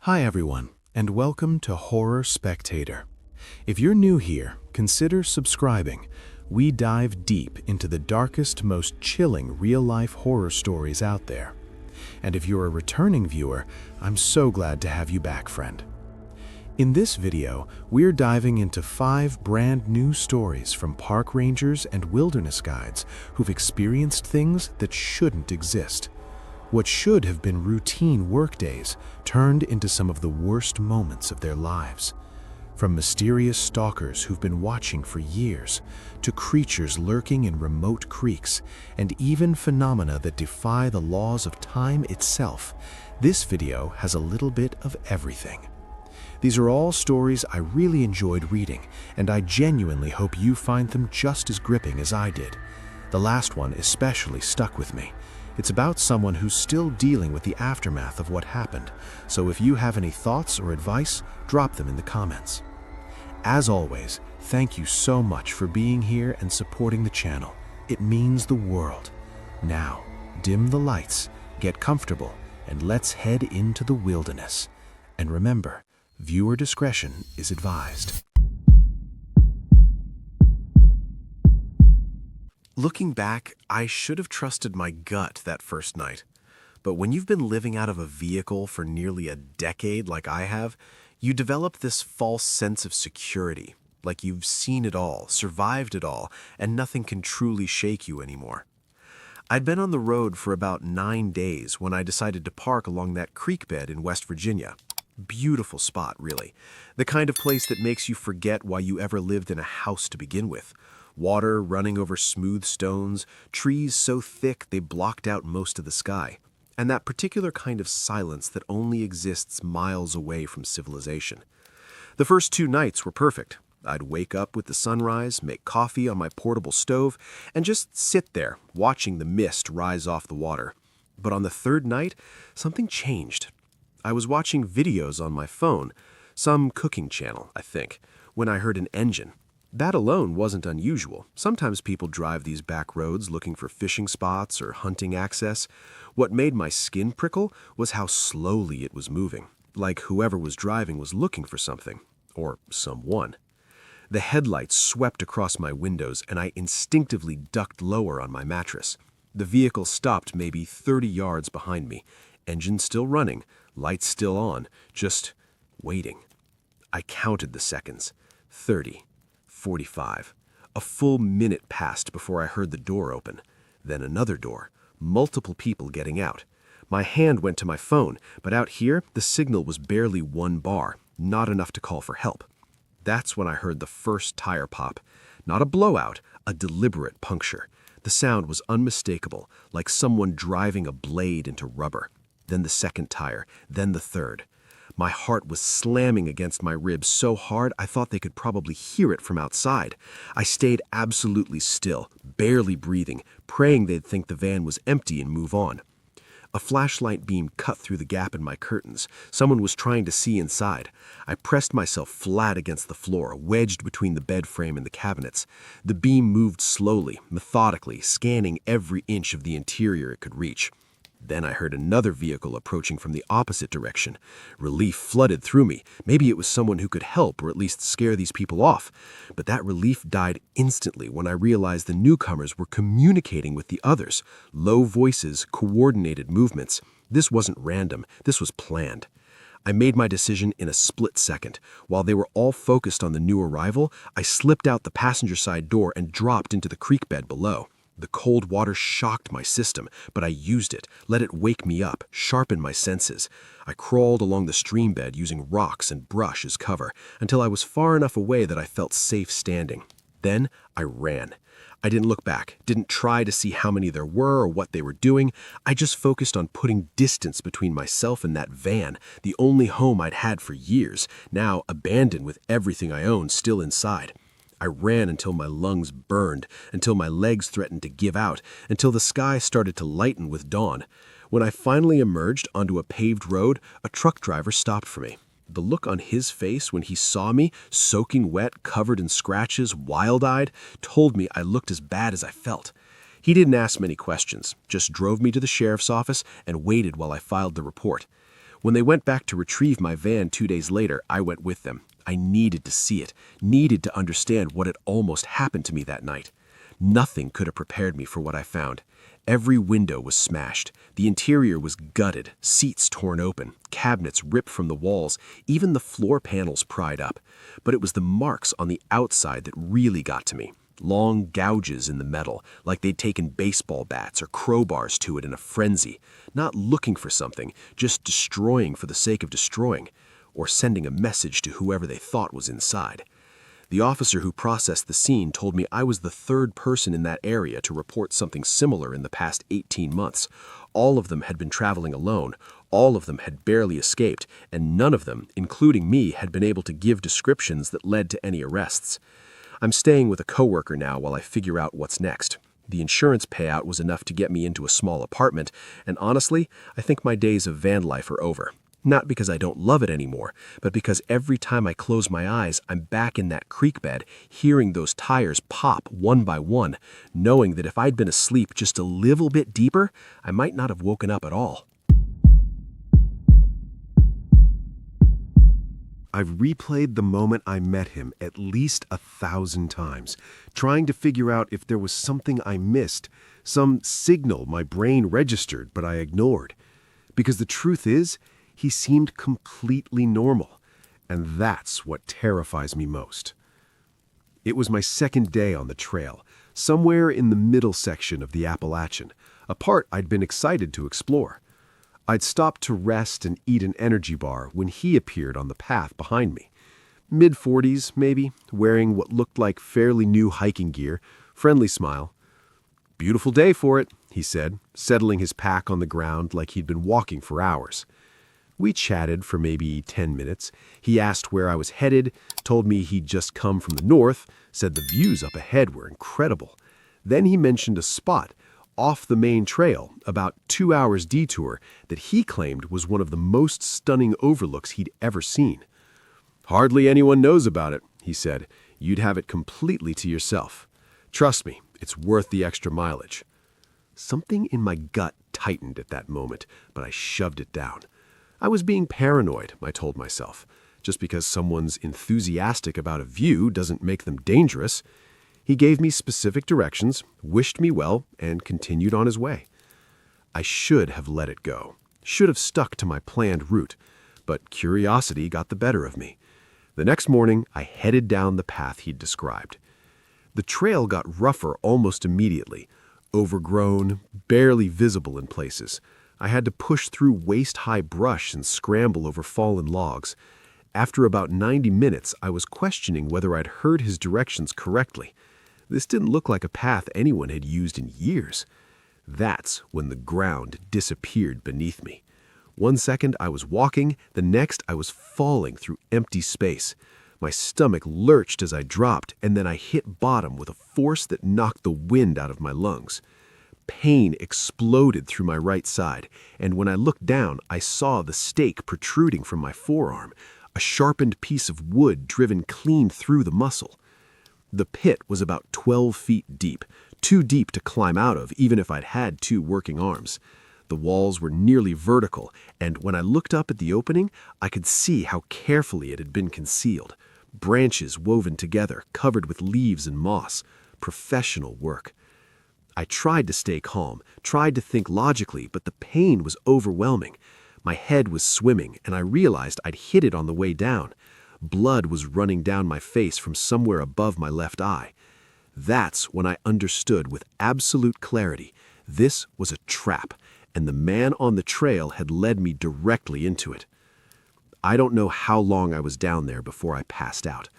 Hi everyone, and welcome to Horror Spectator. If you're new here, consider subscribing. We dive deep into the darkest, most chilling real-life horror stories out there. And if you're a returning viewer, I'm so glad to have you back, friend. In this video, we're diving into 5 brand new stories from park rangers and wilderness guides who've experienced things that shouldn't exist. What should have been routine workdays turned into some of the worst moments of their lives. From mysterious stalkers who've been watching for years, to creatures lurking in remote creeks, and even phenomena that defy the laws of time itself, this video has a little bit of everything. These are all stories I really enjoyed reading, and I genuinely hope you find them just as gripping as I did. The last one especially stuck with me. It's about someone who's still dealing with the aftermath of what happened, so if you have any thoughts or advice, drop them in the comments. As always, thank you so much for being here and supporting the channel. It means the world. Now, dim the lights, get comfortable, and let's head into the wilderness. And remember, viewer discretion is advised. Looking back, I should have trusted my gut that first night. But when you've been living out of a vehicle for nearly a decade like I have, you develop this false sense of security, like you've seen it all, survived it all, and nothing can truly shake you anymore. I'd been on the road for about 9 days when I decided to park along that creek bed in West Virginia. Beautiful spot, really. The kind of place that makes you forget why you ever lived in a house to begin with. Water running over smooth stones, trees so thick they blocked out most of the sky, and that particular kind of silence that only exists miles away from civilization. The first 2 nights were perfect. I'd wake up with the sunrise, make coffee on my portable stove, and just sit there, watching the mist rise off the water. But on the 3rd night, something changed. I was watching videos on my phone, some cooking channel, I think, when I heard an engine. That alone wasn't unusual. Sometimes people drive these back roads looking for fishing spots or hunting access. What made my skin prickle was how slowly it was moving, like whoever was driving was looking for something, or someone. The headlights swept across my windows, and I instinctively ducked lower on my mattress. The vehicle stopped maybe 30 yards behind me, engine still running, lights still on, just waiting. I counted the seconds. 30. 45. A full minute passed before I heard the door open. Then another door. Multiple people getting out. My hand went to my phone, but out here, the signal was barely 1 bar, not enough to call for help. That's when I heard the first tire pop. Not a blowout, a deliberate puncture. The sound was unmistakable, like someone driving a blade into rubber. Then the second tire, then the third. My heart was slamming against my ribs so hard I thought they could probably hear it from outside. I stayed absolutely still, barely breathing, praying they'd think the van was empty and move on. A flashlight beam cut through the gap in my curtains. Someone was trying to see inside. I pressed myself flat against the floor, wedged between the bed frame and the cabinets. The beam moved slowly, methodically, scanning every inch of the interior it could reach. Then I heard another vehicle approaching from the opposite direction. Relief flooded through me. Maybe it was someone who could help or at least scare these people off. But that relief died instantly when I realized the newcomers were communicating with the others. Low voices, coordinated movements. This wasn't random. This was planned. I made my decision in a split second. While they were all focused on the new arrival, I slipped out the passenger side door and dropped into the creek bed below. The cold water shocked my system, but I used it, let it wake me up, sharpen my senses. I crawled along the stream bed using rocks and brush as cover, until I was far enough away that I felt safe standing. Then I ran. I didn't look back, didn't try to see how many there were or what they were doing. I just focused on putting distance between myself and that van, the only home I'd had for years, now abandoned with everything I owned still inside. I ran until my lungs burned, until my legs threatened to give out, until the sky started to lighten with dawn. When I finally emerged onto a paved road, a truck driver stopped for me. The look on his face when he saw me, soaking wet, covered in scratches, wild-eyed, told me I looked as bad as I felt. He didn't ask many questions, just drove me to the sheriff's office and waited while I filed the report. When they went back to retrieve my van 2 days later, I went with them. I needed to see it, needed to understand what had almost happened to me that night. Nothing could have prepared me for what I found. Every window was smashed. The interior was gutted, seats torn open, cabinets ripped from the walls, even the floor panels pried up. But it was the marks on the outside that really got to me. Long gouges in the metal, like they'd taken baseball bats or crowbars to it in a frenzy, not looking for something, just destroying for the sake of destroying, or sending a message to whoever they thought was inside. The officer who processed the scene told me I was the third person in that area to report something similar in the past 18 months. All of them had been traveling alone, all of them had barely escaped, and none of them, including me, had been able to give descriptions that led to any arrests. I'm staying with a coworker now while I figure out what's next. The insurance payout was enough to get me into a small apartment, and honestly, I think my days of van life are over. Not because I don't love it anymore, but because every time I close my eyes, I'm back in that creek bed, hearing those tires pop one by one, knowing that if I'd been asleep just a little bit deeper, I might not have woken up at all. I've replayed the moment I met him at least 1,000 times, trying to figure out if there was something I missed, some signal my brain registered but I ignored. Because the truth is, he seemed completely normal, and that's what terrifies me most. It was my second day on the trail, somewhere in the middle section of the Appalachian, a part I'd been excited to explore. I'd stopped to rest and eat an energy bar when he appeared on the path behind me. Mid-40s, maybe, wearing what looked like fairly new hiking gear, friendly smile. "Beautiful day for it," he said, settling his pack on the ground like he'd been walking for hours. We chatted for maybe 10 minutes. He asked where I was headed, told me he'd just come from the north, said the views up ahead were incredible. Then he mentioned a spot off the main trail, about 2 hours detour, that he claimed was one of the most stunning overlooks he'd ever seen. "Hardly anyone knows about it," he said. "You'd have it completely to yourself. Trust me, it's worth the extra mileage." Something in my gut tightened at that moment, but I shoved it down. I was being paranoid, I told myself. Just because someone's enthusiastic about a view doesn't make them dangerous. He gave me specific directions, wished me well, and continued on his way. I should have let it go, should have stuck to my planned route, but curiosity got the better of me. The next morning, I headed down the path he'd described. The trail got rougher almost immediately, overgrown, barely visible in places. I had to push through waist-high brush and scramble over fallen logs. After about 90 minutes, I was questioning whether I'd heard his directions correctly. This didn't look like a path anyone had used in years. That's when the ground disappeared beneath me. One second I was walking, the next I was falling through empty space. My stomach lurched as I dropped, and then I hit bottom with a force that knocked the wind out of my lungs. Pain exploded through my right side, and when I looked down, I saw the stake protruding from my forearm, a sharpened piece of wood driven clean through the muscle. The pit was about 12 feet deep, too deep to climb out of even if I'd had 2 working arms. The walls were nearly vertical, and when I looked up at the opening, I could see how carefully it had been concealed. Branches woven together, covered with leaves and moss. Professional work. I tried to stay calm, tried to think logically, but the pain was overwhelming. My head was swimming, and I realized I'd hit it on the way down. Blood was running down my face from somewhere above my left eye. That's when I understood with absolute clarity this was a trap, and the man on the trail had led me directly into it. I don't know how long I was down there before I passed out.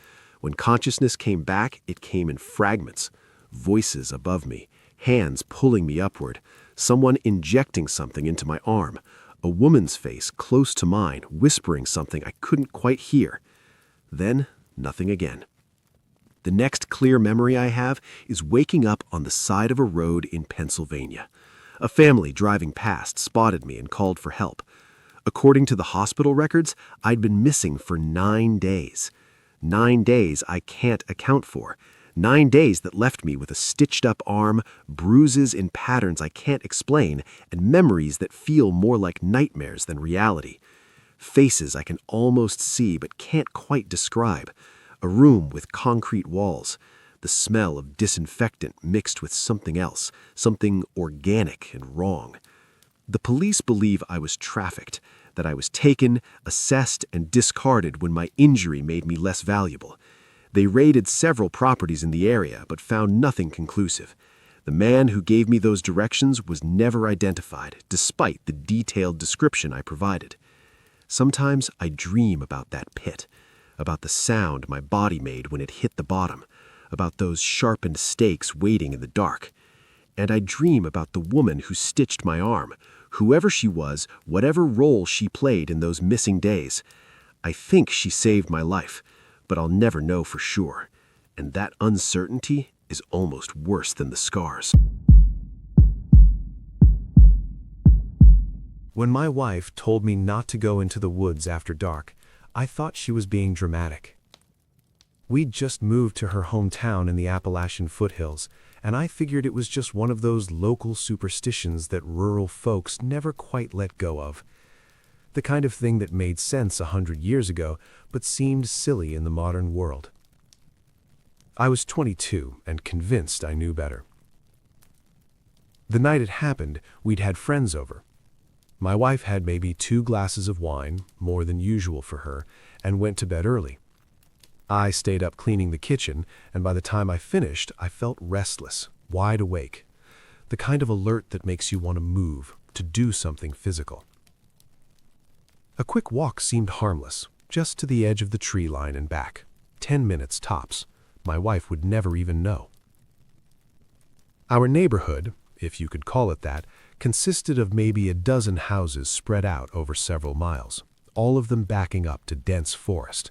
When consciousness came back, it came in fragments. Voices above me. Hands pulling me upward, someone injecting something into my arm, a woman's face close to mine whispering something I couldn't quite hear. Then, nothing again. The next clear memory I have is waking up on the side of a road in Pennsylvania. A family driving past spotted me and called for help. According to the hospital records, I'd been missing for 9 days. 9 days I can't account for. 9 days that left me with a stitched-up arm, bruises in patterns I can't explain, and memories that feel more like nightmares than reality. Faces I can almost see but can't quite describe. A room with concrete walls. The smell of disinfectant mixed with something else, something organic and wrong. The police believe I was trafficked, that I was taken, assessed, and discarded when my injury made me less valuable. They raided several properties in the area but found nothing conclusive. The man who gave me those directions was never identified, despite the detailed description I provided. Sometimes I dream about that pit, about the sound my body made when it hit the bottom, about those sharpened stakes waiting in the dark. And I dream about the woman who stitched my arm, whoever she was, whatever role she played in those missing days. I think she saved my life, but I'll never know for sure. And that uncertainty is almost worse than the scars. When my wife told me not to go into the woods after dark, I thought she was being dramatic. We'd just moved to her hometown in the Appalachian foothills, and I figured it was just one of those local superstitions that rural folks never quite let go of. The kind of thing that made sense 100 years ago, but seemed silly in the modern world. I was 22 and convinced I knew better. The night it happened, we'd had friends over. My wife had maybe 2 glasses of wine, more than usual for her, and went to bed early. I stayed up cleaning the kitchen, and by the time I finished, I felt restless, wide awake. The kind of alert that makes you want to move, to do something physical. A quick walk seemed harmless, just to the edge of the tree line and back. 10 minutes tops. My wife would never even know. Our neighborhood, if you could call it that, consisted of maybe a dozen houses spread out over several miles, all of them backing up to dense forest.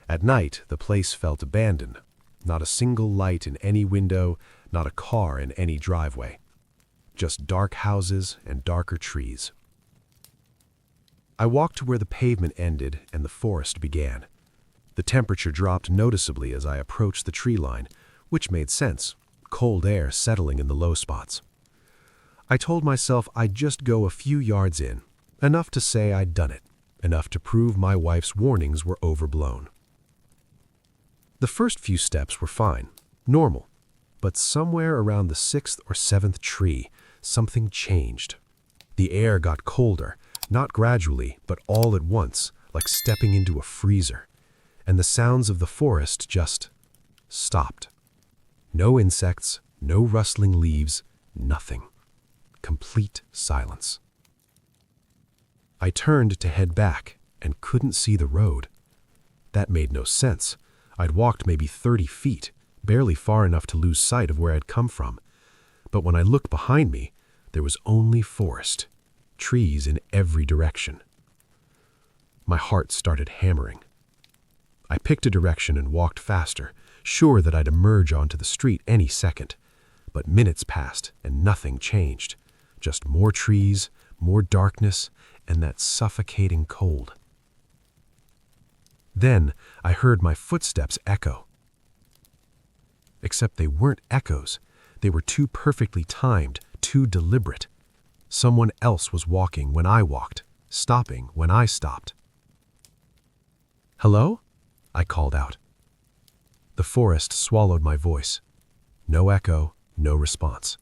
At night, the place felt abandoned. Not a single light in any window, not a car in any driveway. Just dark houses and darker trees. I walked to where the pavement ended and the forest began. The temperature dropped noticeably as I approached the tree line, which made sense, cold air settling in the low spots. I told myself I'd just go a few yards in, enough to say I'd done it, enough to prove my wife's warnings were overblown. The first few steps were fine, normal, but somewhere around the 6th or 7th tree, something changed. The air got colder, not gradually, but all at once, like stepping into a freezer, and the sounds of the forest just stopped. No insects, no rustling leaves, nothing. Complete silence. I turned to head back and couldn't see the road. That made no sense. I'd walked maybe 30 feet, barely far enough to lose sight of where I'd come from. But when I looked behind me, there was only forest, trees in every direction. My heart started hammering. I picked a direction and walked faster, sure that I'd emerge onto the street any second. But minutes passed and nothing changed. Just more trees, more darkness, and that suffocating cold. Then I heard my footsteps echo. Except they weren't echoes. They were too perfectly timed, too deliberate. Someone else was walking when I walked, stopping when I stopped. "Hello?" I called out. The forest swallowed my voice. No echo, no response.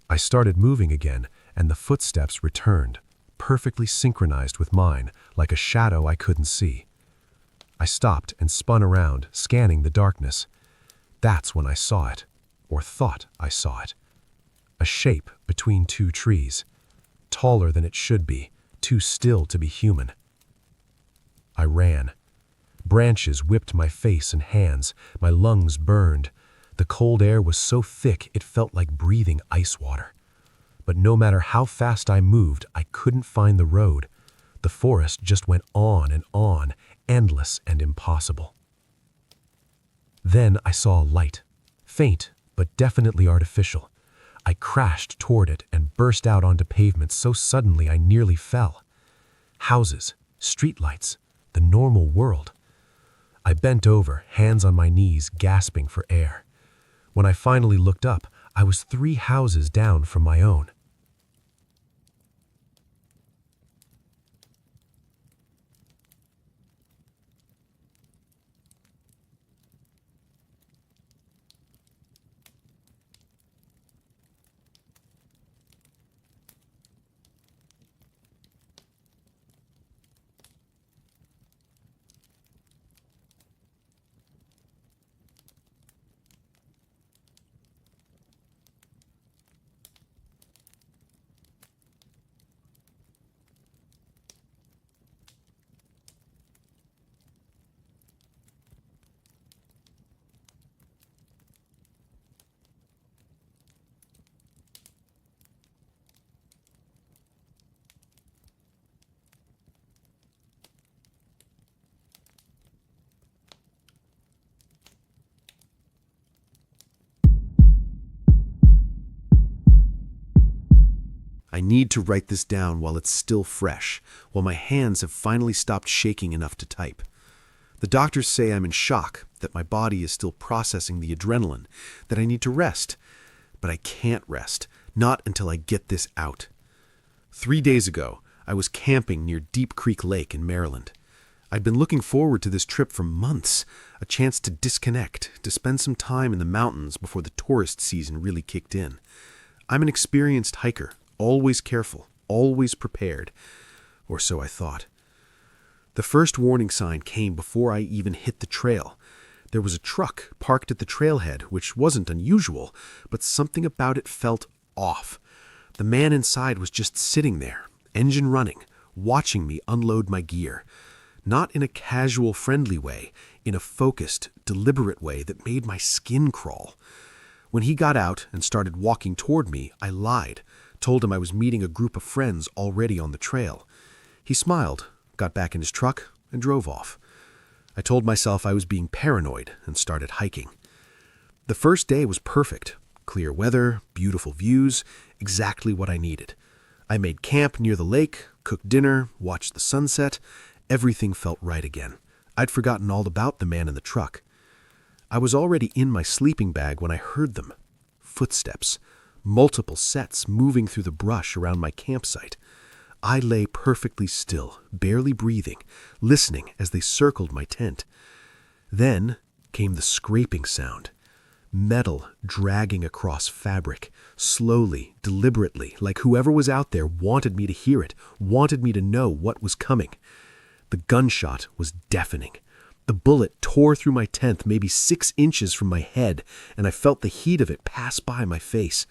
I started moving again, and the footsteps returned, perfectly synchronized with mine, like a shadow I couldn't see. I stopped and spun around, scanning the darkness. That's when I saw it, or thought I saw it. A shape between 2 trees, taller than it should be, too still to be human. I ran. Branches whipped my face and hands, my lungs burned. The cold air was so thick it felt like breathing ice water. But no matter how fast I moved, I couldn't find the road. The forest just went on, endless and impossible. Then I saw a light, faint but definitely artificial. I crashed toward it and burst out onto pavement so suddenly I nearly fell. Houses, streetlights, the normal world. I bent over, hands on my knees, gasping for air. When I finally looked up, I was 3 houses down from my own. I need to write this down while it's still fresh, while my hands have finally stopped shaking enough to type. The doctors say I'm in shock, that my body is still processing the adrenaline, that I need to rest. But I can't rest, not until I get this out. 3 days ago, I was camping near Deep Creek Lake in Maryland. I'd been looking forward to this trip for months, a chance to disconnect, to spend some time in the mountains before the tourist season really kicked in. I'm an experienced hiker, always careful, always prepared. Or so I thought. The first warning sign came before I even hit the trail. There was a truck parked at the trailhead, which wasn't unusual, but something about it felt off. The man inside was just sitting there, engine running, watching me unload my gear. Not in a casual, friendly way, in a focused, deliberate way that made my skin crawl. When he got out and started walking toward me, I lied, told him I was meeting a group of friends already on the trail. He smiled, got back in his truck, and drove off. I told myself I was being paranoid and started hiking. The first day was perfect. Clear weather, beautiful views, exactly what I needed. I made camp near the lake, cooked dinner, watched the sunset. Everything felt right again. I'd forgotten all about the man in the truck. I was already in my sleeping bag when I heard them. Footsteps. Multiple sets moving through the brush around my campsite. I lay perfectly still, barely breathing, listening as they circled my tent. Then came the scraping sound. Metal dragging across fabric, slowly, deliberately, like whoever was out there wanted me to hear it, wanted me to know what was coming. The gunshot was deafening. The bullet tore through my tent maybe 6 inches from my head, and I felt the heat of it pass by my face.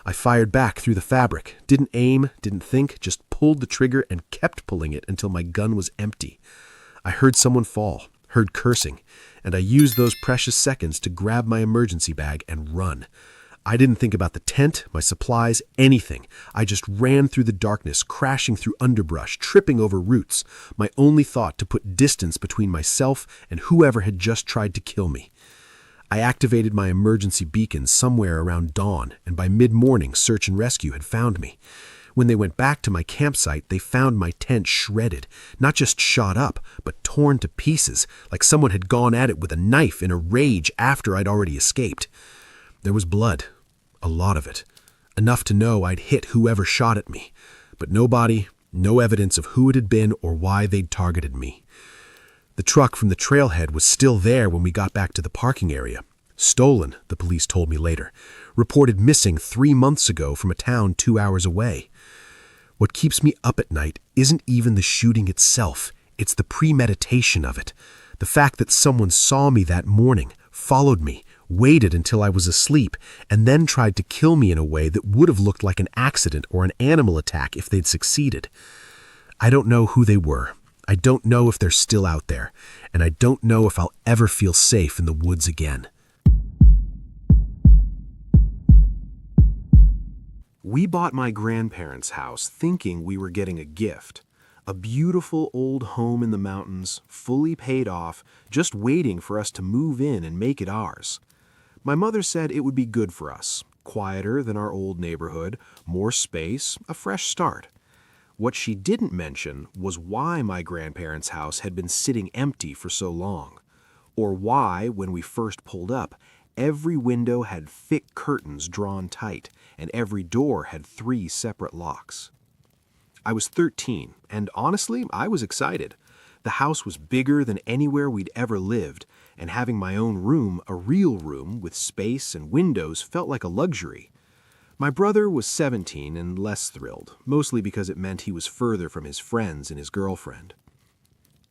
I fired back through the fabric, didn't aim, didn't think, just pulled the trigger and kept pulling it until my gun was empty. I heard someone fall, heard cursing, and I used those precious seconds to grab my emergency bag and run. I didn't think about the tent, my supplies, anything. I just ran through the darkness, crashing through underbrush, tripping over roots, my only thought to put distance between myself and whoever had just tried to kill me. I activated my emergency beacon somewhere around dawn, and by mid-morning, search and rescue had found me. When they went back to my campsite, they found my tent shredded, not just shot up, but torn to pieces, like someone had gone at it with a knife in a rage after I'd already escaped. There was blood, a lot of it, enough to know I'd hit whoever shot at me, but no body, no evidence of who it had been or why they'd targeted me. The truck from the trailhead was still there when we got back to the parking area. Stolen, the police told me later. Reported missing 3 months ago from a town 2 hours away. What keeps me up at night isn't even the shooting itself. It's the premeditation of it. The fact that someone saw me that morning, followed me, waited until I was asleep, and then tried to kill me in a way that would have looked like an accident or an animal attack if they'd succeeded. I don't know who they were. I don't know if they're still out there, and I don't know if I'll ever feel safe in the woods again. We bought my grandparents' house thinking we were getting a gift. A beautiful old home in the mountains, fully paid off, just waiting for us to move in and make it ours. My mother said it would be good for us, quieter than our old neighborhood, more space, a fresh start. What she didn't mention was why my grandparents' house had been sitting empty for so long, or why, when we first pulled up, every window had thick curtains drawn tight, and every door had 3 separate locks. I was 13, and honestly, I was excited. The house was bigger than anywhere we'd ever lived, and having my own room, a real room with space and windows, felt like a luxury. My brother was 17 and less thrilled, mostly because it meant he was further from his friends and his girlfriend.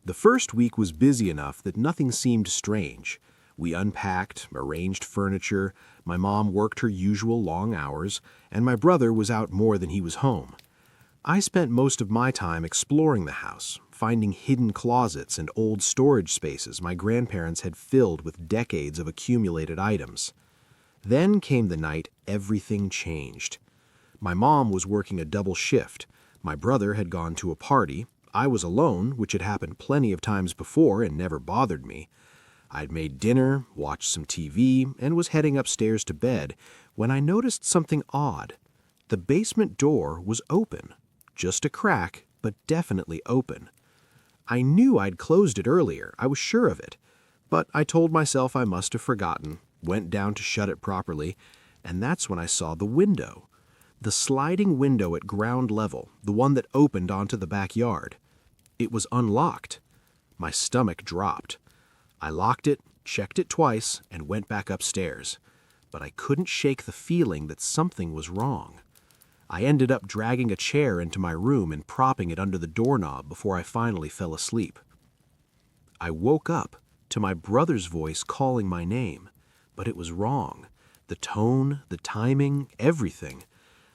The first week was busy enough that nothing seemed strange. We unpacked, arranged furniture, my mom worked her usual long hours, and my brother was out more than he was home. I spent most of my time exploring the house, finding hidden closets and old storage spaces my grandparents had filled with decades of accumulated items. Then came the night everything changed. My mom was working a double shift. My brother had gone to a party. I was alone, which had happened plenty of times before and never bothered me. I'd made dinner, watched some TV, and was heading upstairs to bed when I noticed something odd. The basement door was open. Just a crack, but definitely open. I knew I'd closed it earlier, I was sure of it. But I told myself I must have forgotten, went down to shut it properly, and that's when I saw the window. The sliding window at ground level, the one that opened onto the backyard. It was unlocked. My stomach dropped. I locked it, checked it twice, and went back upstairs. But I couldn't shake the feeling that something was wrong. I ended up dragging a chair into my room and propping it under the doorknob before I finally fell asleep. I woke up to my brother's voice calling my name, but it was wrong. The tone, the timing, everything.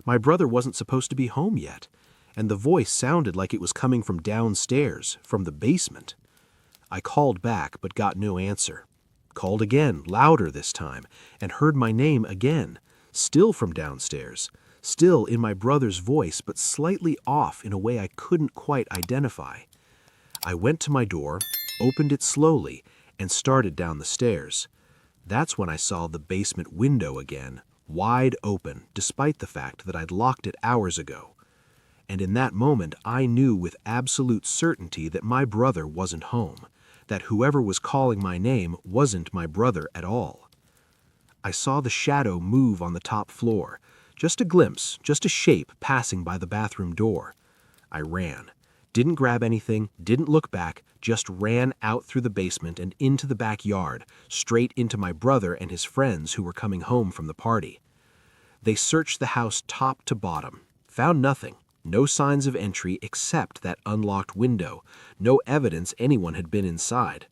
My brother wasn't supposed to be home yet, and the voice sounded like it was coming from downstairs, from the basement. I called back but got no answer. Called again, louder this time, and heard my name again, still from downstairs, still in my brother's voice but slightly off in a way I couldn't quite identify. I went to my door, opened it slowly, and started down the stairs. That's when I saw the basement window again, wide open, despite the fact that I'd locked it hours ago. And in that moment, I knew with absolute certainty that my brother wasn't home, that whoever was calling my name wasn't my brother at all. I saw the shadow move on the top floor, just a glimpse, just a shape passing by the bathroom door. I ran. Didn't grab anything, didn't look back, just ran out through the basement and into the backyard, straight into my brother and his friends who were coming home from the party. They searched the house top to bottom, found nothing, no signs of entry except that unlocked window, no evidence anyone had been inside.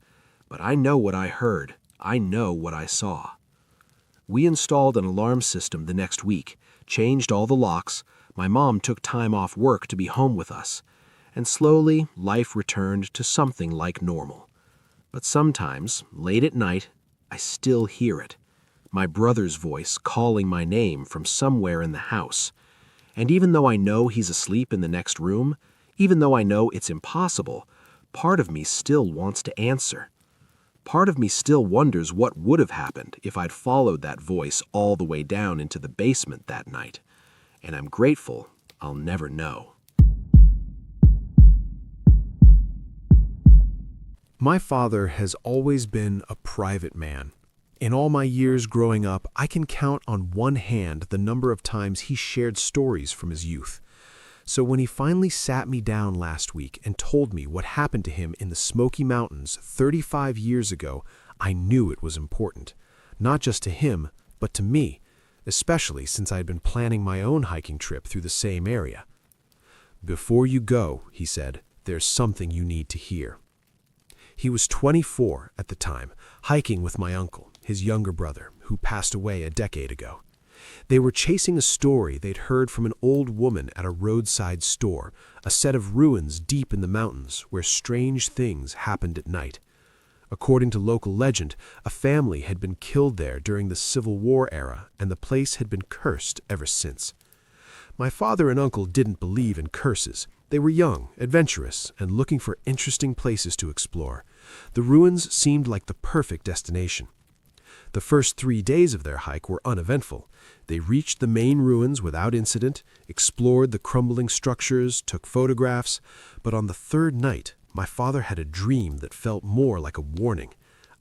But I know what I heard, I know what I saw. We installed an alarm system the next week, changed all the locks, my mom took time off work to be home with us, and slowly life returned to something like normal. But sometimes, late at night, I still hear it. My brother's voice calling my name from somewhere in the house. And even though I know he's asleep in the next room, even though I know it's impossible, part of me still wants to answer. Part of me still wonders what would have happened if I'd followed that voice all the way down into the basement that night. And I'm grateful I'll never know. My father has always been a private man. In all my years growing up, I can count on one hand the number of times he shared stories from his youth. So when he finally sat me down last week and told me what happened to him in the Smoky Mountains 35 years ago, I knew it was important. Not just to him, but to me, especially since I had been planning my own hiking trip through the same area. "Before you go," he said, "there's something you need to hear." He was 24 at the time, hiking with my uncle, his younger brother, who passed away a decade ago. They were chasing a story they'd heard from an old woman at a roadside store, a set of ruins deep in the mountains where strange things happened at night. According to local legend, a family had been killed there during the Civil War era, and the place had been cursed ever since. My father and uncle didn't believe in curses. They were young, adventurous, and looking for interesting places to explore. The ruins seemed like the perfect destination. The first 3 days of their hike were uneventful. They reached the main ruins without incident, explored the crumbling structures, took photographs, but on the third night, my father had a dream that felt more like a warning.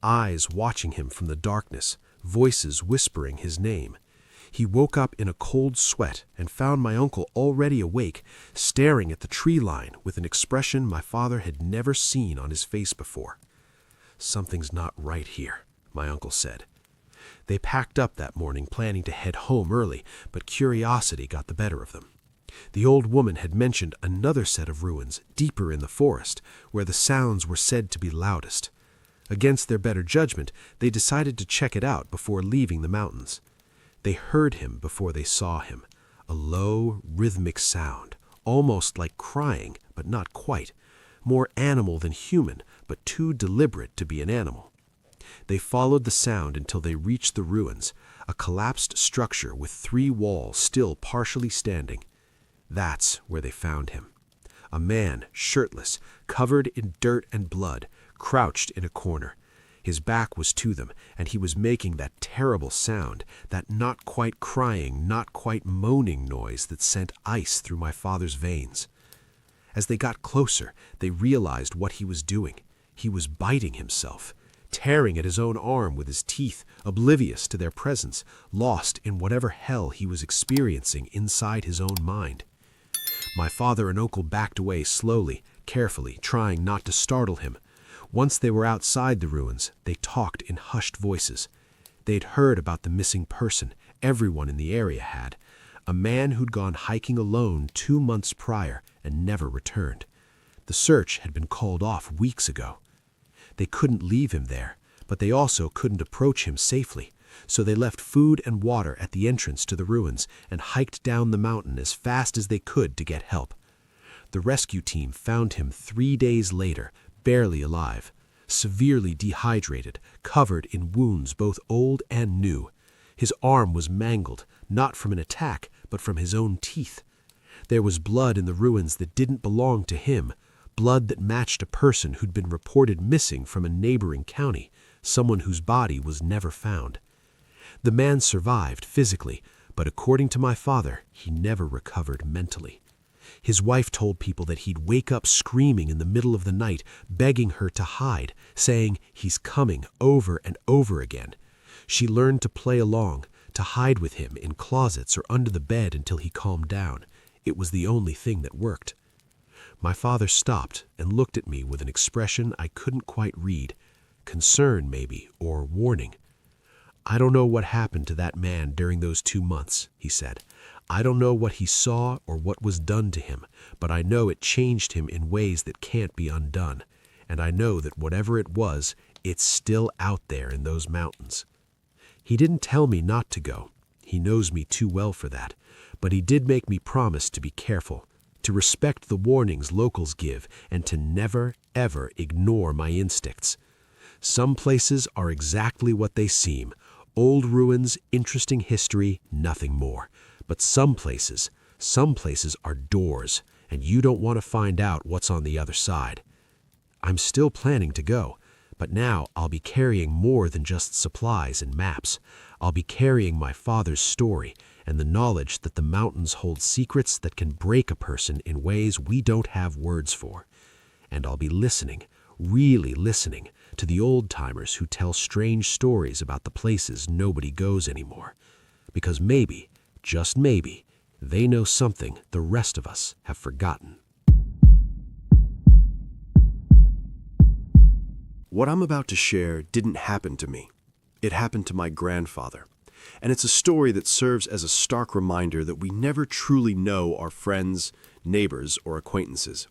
Eyes watching him from the darkness, voices whispering his name. He woke up in a cold sweat and found my uncle already awake, staring at the tree line with an expression my father had never seen on his face before. "Something's not right here," my uncle said. They packed up that morning, planning to head home early, but curiosity got the better of them. The old woman had mentioned another set of ruins deeper in the forest, where the sounds were said to be loudest. Against their better judgment, they decided to check it out before leaving the mountains. They heard him before they saw him, a low, rhythmic sound, almost like crying, but not quite, more animal than human, but too deliberate to be an animal. They followed the sound until they reached the ruins, a collapsed structure with 3 walls still partially standing. That's where they found him. A man, shirtless, covered in dirt and blood, crouched in a corner. His back was to them, and he was making that terrible sound, that not quite crying, not quite moaning noise that sent ice through my father's veins. As they got closer, they realized what he was doing. He was biting himself, tearing at his own arm with his teeth, oblivious to their presence, lost in whatever hell he was experiencing inside his own mind. My father and uncle backed away slowly, carefully, trying not to startle him. Once they were outside the ruins, they talked in hushed voices. They'd heard about the missing person, everyone in the area had. A man who'd gone hiking alone 2 months prior and never returned. The search had been called off weeks ago. They couldn't leave him there, but they also couldn't approach him safely, so they left food and water at the entrance to the ruins and hiked down the mountain as fast as they could to get help. The rescue team found him 3 days later, barely alive, severely dehydrated, covered in wounds both old and new. His arm was mangled, not from an attack, but from his own teeth. There was blood in the ruins that didn't belong to him, blood that matched a person who'd been reported missing from a neighboring county, someone whose body was never found. The man survived physically, but according to my father, he never recovered mentally. His wife told people that he'd wake up screaming in the middle of the night, begging her to hide, saying, "He's coming," over and over again. She learned to play along, to hide with him in closets or under the bed until he calmed down. It was the only thing that worked. My father stopped and looked at me with an expression I couldn't quite read. Concern, maybe, or warning. "I don't know what happened to that man during those 2 months," he said. "I don't know what he saw or what was done to him, but I know it changed him in ways that can't be undone. And I know that whatever it was, it's still out there in those mountains." He didn't tell me not to go. He knows me too well for that. But he did make me promise to be careful, to respect the warnings locals give, and to never, ever ignore my instincts. Some places are exactly what they seem. Old ruins, interesting history, nothing more. But some places are doors, and you don't want to find out what's on the other side. I'm still planning to go, but now I'll be carrying more than just supplies and maps. I'll be carrying my father's story and the knowledge that the mountains hold secrets that can break a person in ways we don't have words for. And I'll be listening, really listening, to the old-timers who tell strange stories about the places nobody goes anymore. Because maybe, just maybe, they know something the rest of us have forgotten. What I'm about to share didn't happen to me. It happened to my grandfather. And it's a story that serves as a stark reminder that we never truly know our friends, neighbors, or acquaintances.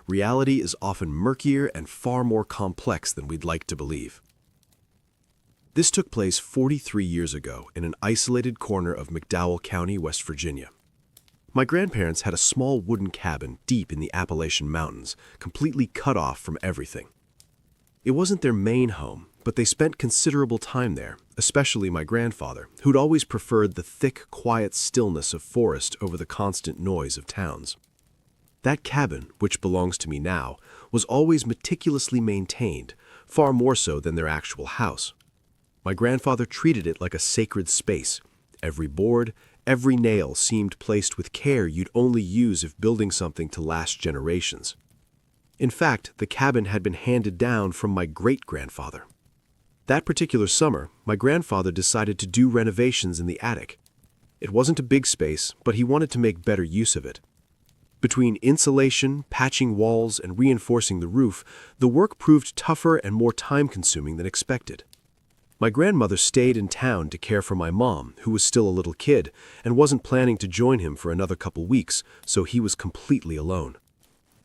Reality is often murkier and far more complex than we'd like to believe. This took place 43 years ago in an isolated corner of McDowell County, West Virginia. My grandparents had a small wooden cabin deep in the Appalachian Mountains, completely cut off from everything. It wasn't their main home, but they spent considerable time there, especially my grandfather, who'd always preferred the thick, quiet stillness of forest over the constant noise of towns. That cabin, which belongs to me now, was always meticulously maintained, far more so than their actual house. My grandfather treated it like a sacred space. Every board, every nail seemed placed with care you'd only use if building something to last generations. In fact, the cabin had been handed down from my great-grandfather. That particular summer, my grandfather decided to do renovations in the attic. It wasn't a big space, but he wanted to make better use of it. Between insulation, patching walls, and reinforcing the roof, the work proved tougher and more time-consuming than expected. My grandmother stayed in town to care for my mom, who was still a little kid, and wasn't planning to join him for another couple weeks, so he was completely alone.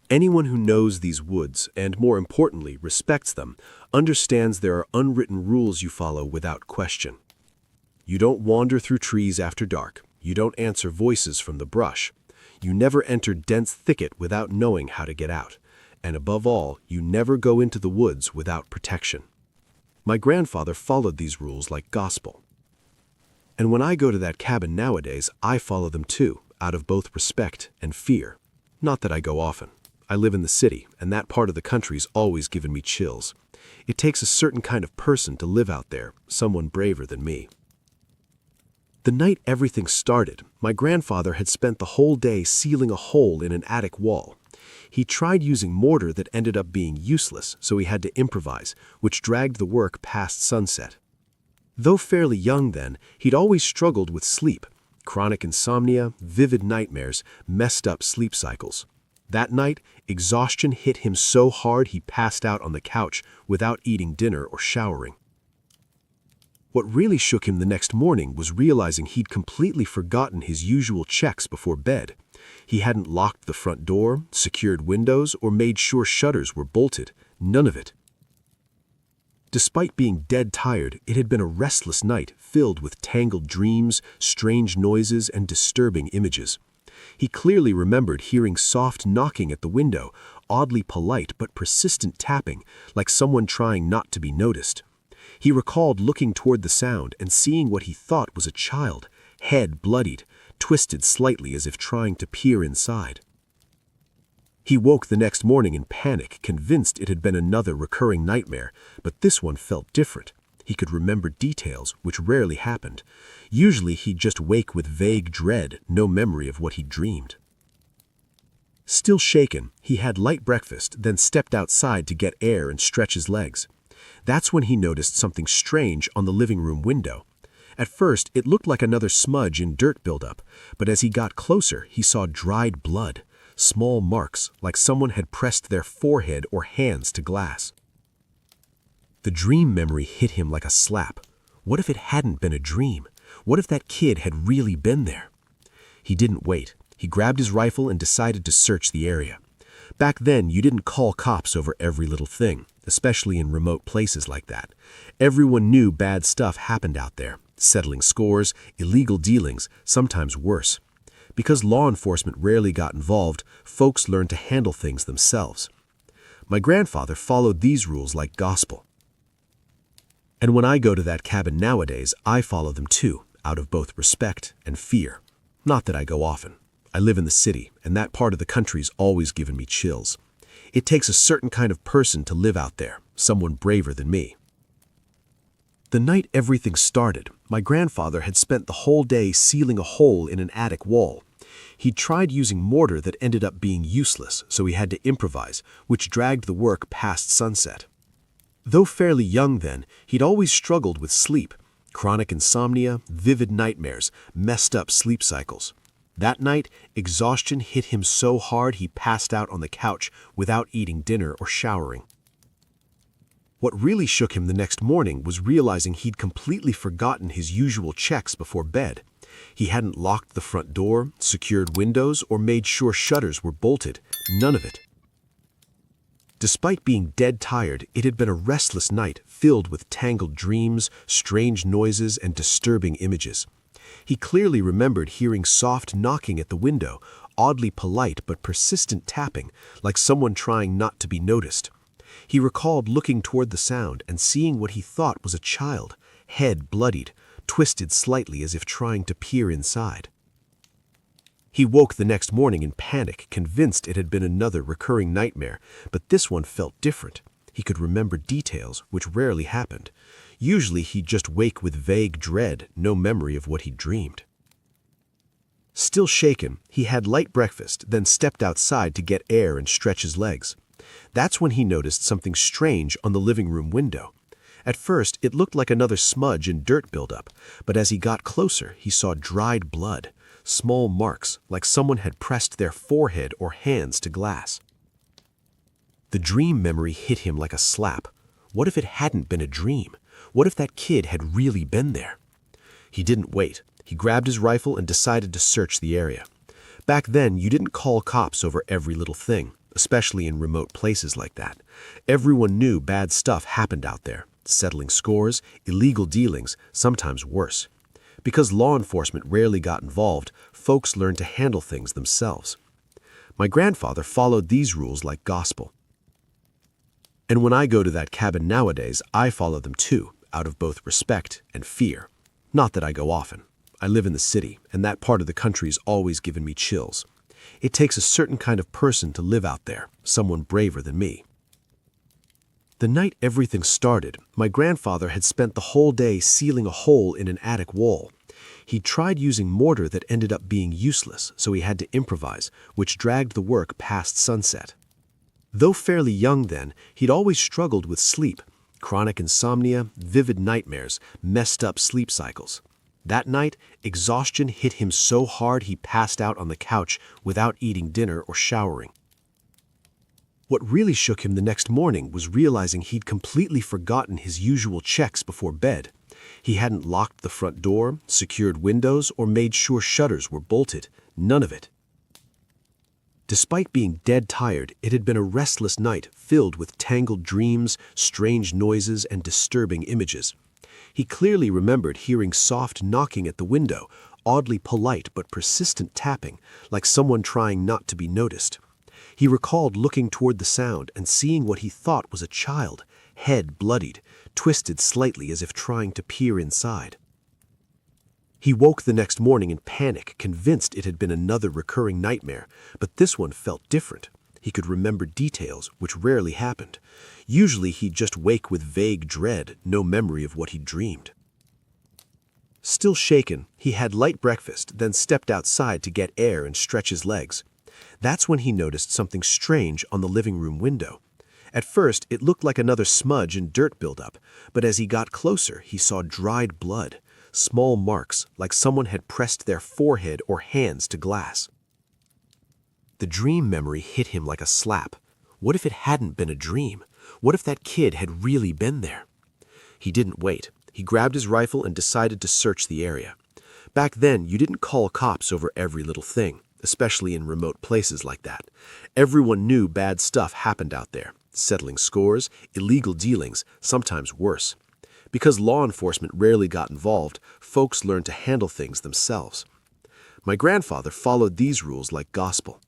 Anyone who knows these woods, and more importantly, respects them, understands there are unwritten rules you follow without question. You don't wander through trees after dark. You don't answer voices from the brush. You never enter dense thicket without knowing how to get out. And above all, you never go into the woods without protection. My grandfather followed these rules like gospel. And when I go to that cabin nowadays, I follow them too, out of both respect and fear. Not that I go often. I live in the city, and that part of the country's always given me chills. It takes a certain kind of person to live out there, someone braver than me. The night everything started, my grandfather had spent the whole day sealing a hole in an attic wall. He tried using mortar that ended up being useless, so he had to improvise, which dragged the work past sunset. Though fairly young then, he'd always struggled with sleep, chronic insomnia, vivid nightmares, messed up sleep cycles. That night, exhaustion hit him so hard he passed out on the couch without eating dinner or showering. What really shook him the next morning was realizing he'd completely forgotten his usual checks before bed. He hadn't locked the front door, secured windows, or made sure shutters were bolted. None of it. Despite being dead tired, it had been a restless night filled with tangled dreams, strange noises, and disturbing images. He clearly remembered hearing soft knocking at the window, oddly polite but persistent tapping, like someone trying not to be noticed. He recalled looking toward the sound and seeing what he thought was a child, head bloodied, twisted slightly as if trying to peer inside. He woke the next morning in panic, convinced it had been another recurring nightmare, but this one felt different. He could remember details, which rarely happened. Usually he'd just wake with vague dread, no memory of what he'd dreamed. Still shaken, he had light breakfast, then stepped outside to get air and stretch his legs. That's when he noticed something strange on the living room window. At first, it looked like another smudge in dirt buildup, but as he got closer, he saw dried blood, small marks like someone had pressed their forehead or hands to glass. The dream memory hit him like a slap. What if it hadn't been a dream? What if that kid had really been there? He didn't wait. He grabbed his rifle and decided to search the area. Back then, you didn't call cops over every little thing, especially in remote places like that. Everyone knew bad stuff happened out there, settling scores, illegal dealings, sometimes worse. Because law enforcement rarely got involved, folks learned to handle things themselves. My grandfather followed these rules like gospel. And when I go to that cabin nowadays, I follow them too, out of both respect and fear. Not that I go often. I live in the city, and that part of the country's always given me chills. It takes a certain kind of person to live out there, someone braver than me. The night everything started, my grandfather had spent the whole day sealing a hole in an attic wall. He'd tried using mortar that ended up being useless, so he had to improvise, which dragged the work past sunset. Though fairly young then, he'd always struggled with sleep, chronic insomnia, vivid nightmares, messed up sleep cycles. That night, exhaustion hit him so hard he passed out on the couch without eating dinner or showering. What really shook him the next morning was realizing he'd completely forgotten his usual checks before bed. He hadn't locked the front door, secured windows, or made sure shutters were bolted. None of it. Despite being dead tired, it had been a restless night filled with tangled dreams, strange noises, and disturbing images. He clearly remembered hearing soft knocking at the window, oddly polite but persistent tapping, like someone trying not to be noticed. He recalled looking toward the sound and seeing what he thought was a child, head bloodied, twisted slightly as if trying to peer inside. He woke the next morning in panic, convinced it had been another recurring nightmare, but this one felt different. He could remember details, which rarely happened. Usually he'd just wake with vague dread, no memory of what he'd dreamed. Still shaken, he had light breakfast, then stepped outside to get air and stretch his legs. That's when he noticed something strange on the living room window. At first, it looked like another smudge in dirt buildup, but as he got closer, he saw dried blood, small marks like someone had pressed their forehead or hands to glass. The dream memory hit him like a slap. What if it hadn't been a dream? What if that kid had really been there? He didn't wait. He grabbed his rifle and decided to search the area. Back then, you didn't call cops over every little thing, especially in remote places like that. Everyone knew bad stuff happened out there, settling scores, illegal dealings, sometimes worse. Because law enforcement rarely got involved, folks learned to handle things themselves. My grandfather followed these rules like gospel. And when I go to that cabin nowadays, I follow them too, out of both respect and fear. Not that I go often. I live in the city, and that part of the country's always given me chills. It takes a certain kind of person to live out there, someone braver than me. The night everything started, my grandfather had spent the whole day sealing a hole in an attic wall. He tried using mortar that ended up being useless, so he had to improvise, which dragged the work past sunset. Though fairly young then, he'd always struggled with sleep, chronic insomnia, vivid nightmares, messed up sleep cycles. That night, exhaustion hit him so hard he passed out on the couch without eating dinner or showering. What really shook him the next morning was realizing he'd completely forgotten his usual checks before bed. He hadn't locked the front door, secured windows, or made sure shutters were bolted. None of it. Despite being dead tired, it had been a restless night filled with tangled dreams, strange noises, and disturbing images. He clearly remembered hearing soft knocking at the window, oddly polite but persistent tapping, like someone trying not to be noticed. He recalled looking toward the sound and seeing what he thought was a child, head bloodied, twisted slightly as if trying to peer inside. He woke the next morning in panic, convinced it had been another recurring nightmare, but this one felt different. He could remember details, which rarely happened. Usually he'd just wake with vague dread, no memory of what he'd dreamed. Still shaken, he had light breakfast, then stepped outside to get air and stretch his legs. That's when he noticed something strange on the living room window. At first, it looked like another smudge and dirt buildup, but as he got closer, he saw dried blood, small marks like someone had pressed their forehead or hands to glass. The dream memory hit him like a slap. What if it hadn't been a dream? What if that kid had really been there? He didn't wait. He grabbed his rifle and decided to search the area. Back then, you didn't call cops over every little thing, especially in remote places like that. Everyone knew bad stuff happened out there, settling scores, illegal dealings, sometimes worse. Because law enforcement rarely got involved, folks learned to handle things themselves. My grandfather followed these rules like gospel.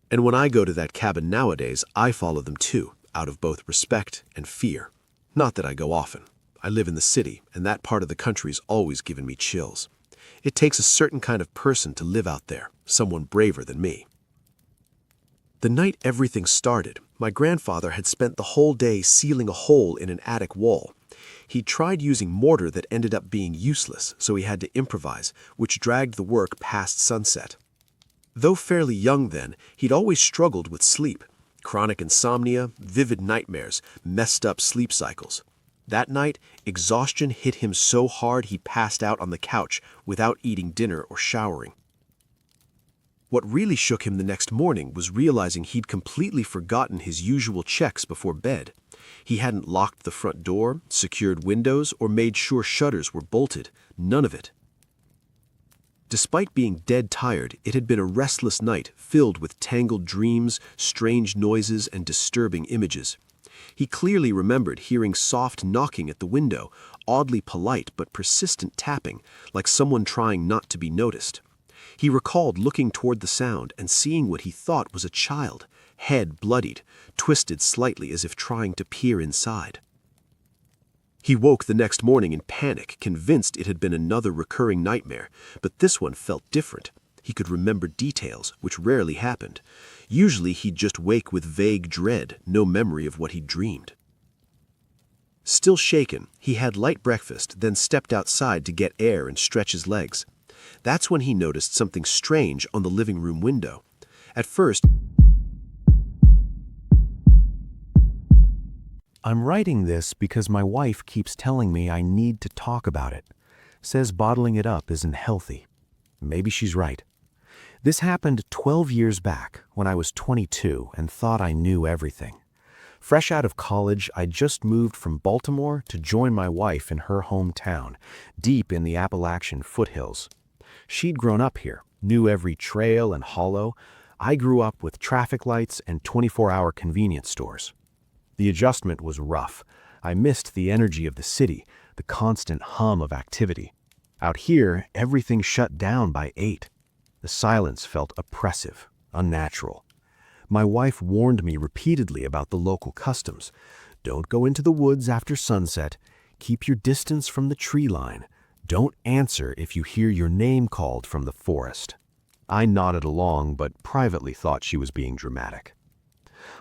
And when I go to that cabin nowadays, I follow them too, out of both respect and fear. Not that I go often. I live in the city, and that part of the country's always given me chills. It takes a certain kind of person to live out there, someone braver than me. The night everything started, my grandfather had spent the whole day sealing a hole in an attic wall. He tried using mortar that ended up being useless, so he had to improvise, which dragged the work past sunset. Though fairly young then, he'd always struggled with sleep, chronic insomnia, vivid nightmares, messed up sleep cycles. That night, exhaustion hit him so hard he passed out on the couch without eating dinner or showering. What really shook him the next morning was realizing he'd completely forgotten his usual checks before bed. He hadn't locked the front door, secured windows, or made sure shutters were bolted. None of it. Despite being dead tired, it had been a restless night filled with tangled dreams, strange noises, and disturbing images. He clearly remembered hearing soft knocking at the window, oddly polite but persistent tapping, like someone trying not to be noticed. He recalled looking toward the sound and seeing what he thought was a child, head bloodied, twisted slightly as if trying to peer inside. He woke the next morning in panic, convinced it had been another recurring nightmare, but this one felt different. He could remember details, which rarely happened. Usually he'd just wake with vague dread, no memory of what he'd dreamed. Still shaken, he had light breakfast, then stepped outside to get air and stretch his legs. That's when he noticed something strange on the living room window. At first, I'm writing this because my wife keeps telling me I need to talk about it. Says bottling it up isn't healthy. Maybe she's right. This happened 12 years back when I was 22 and thought I knew everything. Fresh out of college, I just moved from Baltimore to join my wife in her hometown, deep in the Appalachian foothills. She'd grown up here, knew every trail and hollow. I grew up with traffic lights and 24-hour convenience stores. The adjustment was rough. I missed the energy of the city, the constant hum of activity. Out here, everything shut down by 8. The silence felt oppressive, unnatural. My wife warned me repeatedly about the local customs. Don't go into the woods after sunset. Keep your distance from the tree line. Don't answer if you hear your name called from the forest. I nodded along, but privately thought she was being dramatic.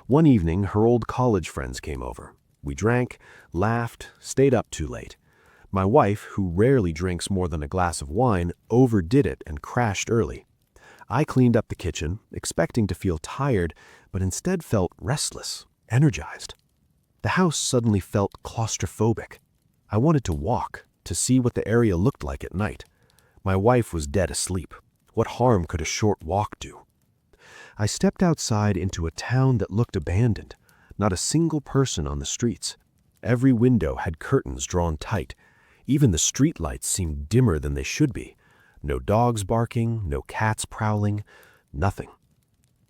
One evening, her old college friends came over. We drank, laughed, stayed up too late. My wife, who rarely drinks more than a glass of wine, overdid it and crashed early. I cleaned up the kitchen, expecting to feel tired, but instead felt restless, energized. The house suddenly felt claustrophobic. I wanted to walk, to see what the area looked like at night. My wife was dead asleep. What harm could a short walk do? I stepped outside into a town that looked abandoned. Not a single person on the streets. Every window had curtains drawn tight. Even the streetlights seemed dimmer than they should be. No dogs barking, no cats prowling, nothing.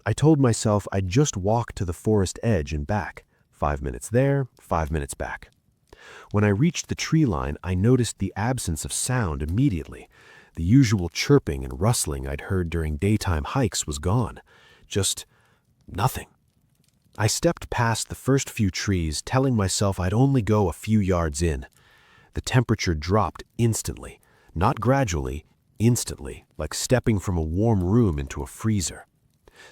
I told myself I'd just walk to the forest edge and back. 5 minutes there, 5 minutes back. When I reached the tree line, I noticed the absence of sound immediately. The usual chirping and rustling I'd heard during daytime hikes was gone. Just nothing. I stepped past the first few trees, telling myself I'd only go a few yards in. The temperature dropped instantly, not gradually, instantly, like stepping from a warm room into a freezer.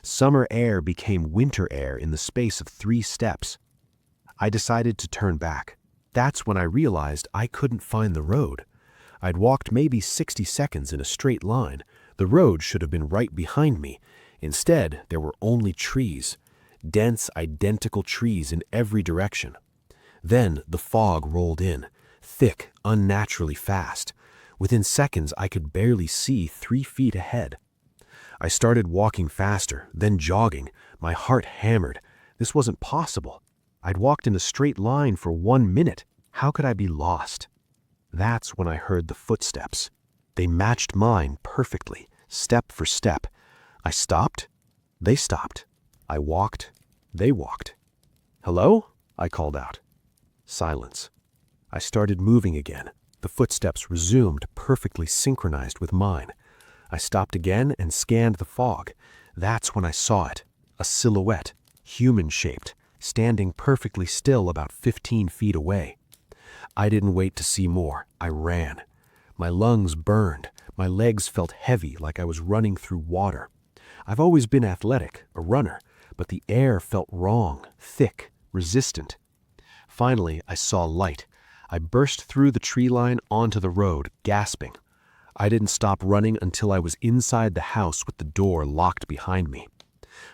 Summer air became winter air in the space of 3 steps. I decided to turn back. That's when I realized I couldn't find the road. I'd walked maybe 60 seconds in a straight line. The road should have been right behind me. Instead, there were only trees. Dense, identical trees in every direction. Then the fog rolled in, thick, unnaturally fast. Within seconds, I could barely see 3 feet ahead. I started walking faster, then jogging, my heart hammered. This wasn't possible. I'd walked in a straight line for 1 minute. How could I be lost? That's when I heard the footsteps. They matched mine perfectly, step for step. I stopped. They stopped. I walked. They walked. "Hello?" I called out. Silence. I started moving again. The footsteps resumed, perfectly synchronized with mine. I stopped again and scanned the fog. That's when I saw it. A silhouette, human-shaped, standing perfectly still about 15 feet away. I didn't wait to see more. I ran. My lungs burned. My legs felt heavy, like I was running through water. I've always been athletic, a runner, but the air felt wrong, thick, resistant. Finally, I saw light. I burst through the tree line onto the road, gasping. I didn't stop running until I was inside the house with the door locked behind me.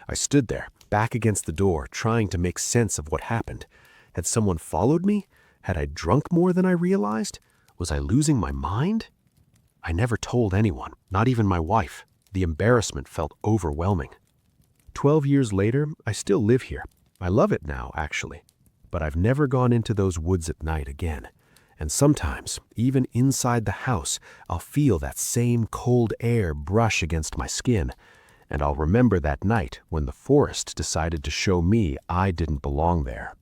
I stood there, back against the door, trying to make sense of what happened. Had someone followed me? Had I drunk more than I realized? Was I losing my mind? I never told anyone, not even my wife. The embarrassment felt overwhelming. 12 years later, I still live here. I love it now, actually. But I've never gone into those woods at night again. And sometimes, even inside the house, I'll feel that same cold air brush against my skin. And I'll remember that night when the forest decided to show me I didn't belong there.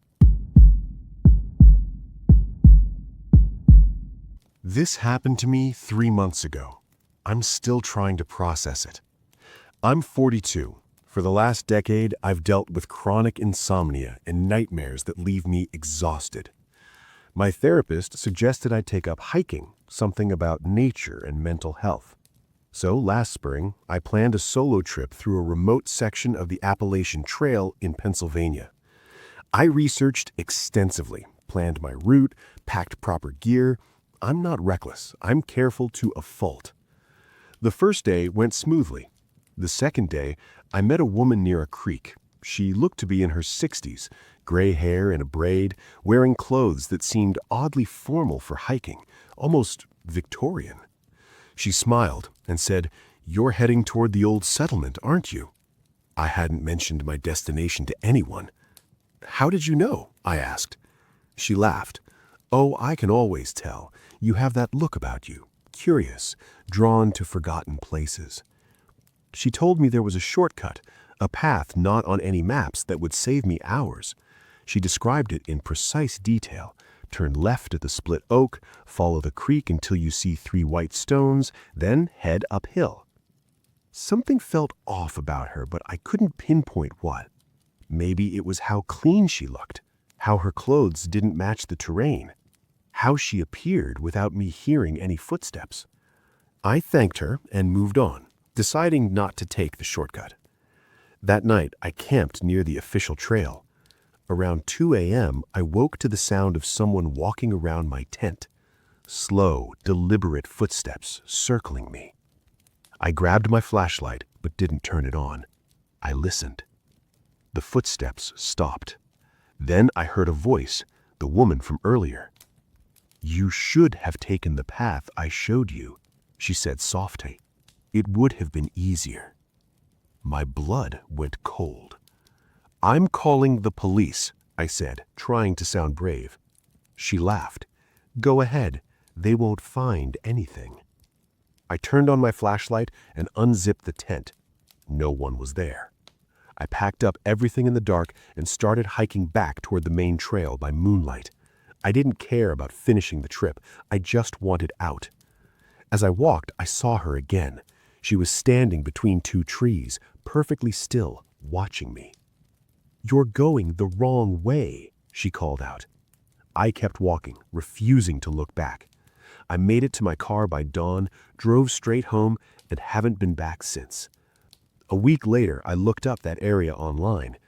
This happened to me 3 months ago. I'm still trying to process it. I'm 42. For the last decade, I've dealt with chronic insomnia and nightmares that leave me exhausted. My therapist suggested I take up hiking, something about nature and mental health. So last spring, I planned a solo trip through a remote section of the Appalachian Trail in Pennsylvania. I researched extensively, planned my route, packed proper gear. I'm not reckless. I'm careful to a fault. The first day went smoothly. The second day, I met a woman near a creek. She looked to be in her 60s, gray hair in a braid, wearing clothes that seemed oddly formal for hiking, almost Victorian. She smiled and said, "You're heading toward the old settlement, aren't you?" I hadn't mentioned my destination to anyone. "How did you know?" I asked. She laughed. "Oh, I can always tell. You have that look about you, curious, drawn to forgotten places." She told me there was a shortcut, a path not on any maps that would save me hours. She described it in precise detail. Turn left at the split oak, follow the creek until you see 3 white stones, then head uphill. Something felt off about her, but I couldn't pinpoint what. Maybe it was how clean she looked, how her clothes didn't match the terrain, how she appeared without me hearing any footsteps. I thanked her and moved on, deciding not to take the shortcut. That night, I camped near the official trail. Around 2 a.m., I woke to the sound of someone walking around my tent. Slow, deliberate footsteps circling me. I grabbed my flashlight, but didn't turn it on. I listened. The footsteps stopped. Then I heard a voice, the woman from earlier. "You should have taken the path I showed you," she said softly. "It would have been easier." My blood went cold. "I'm calling the police," I said, trying to sound brave. She laughed. "Go ahead. They won't find anything." I turned on my flashlight and unzipped the tent. No one was there. I packed up everything in the dark and started hiking back toward the main trail by moonlight. I didn't care about finishing the trip. I just wanted out. As I walked, I saw her again. She was standing between two trees, perfectly still, watching me. "You're going the wrong way," she called out. I kept walking, refusing to look back. I made it to my car by dawn, drove straight home, and haven't been back since. A week later, I looked up that area online.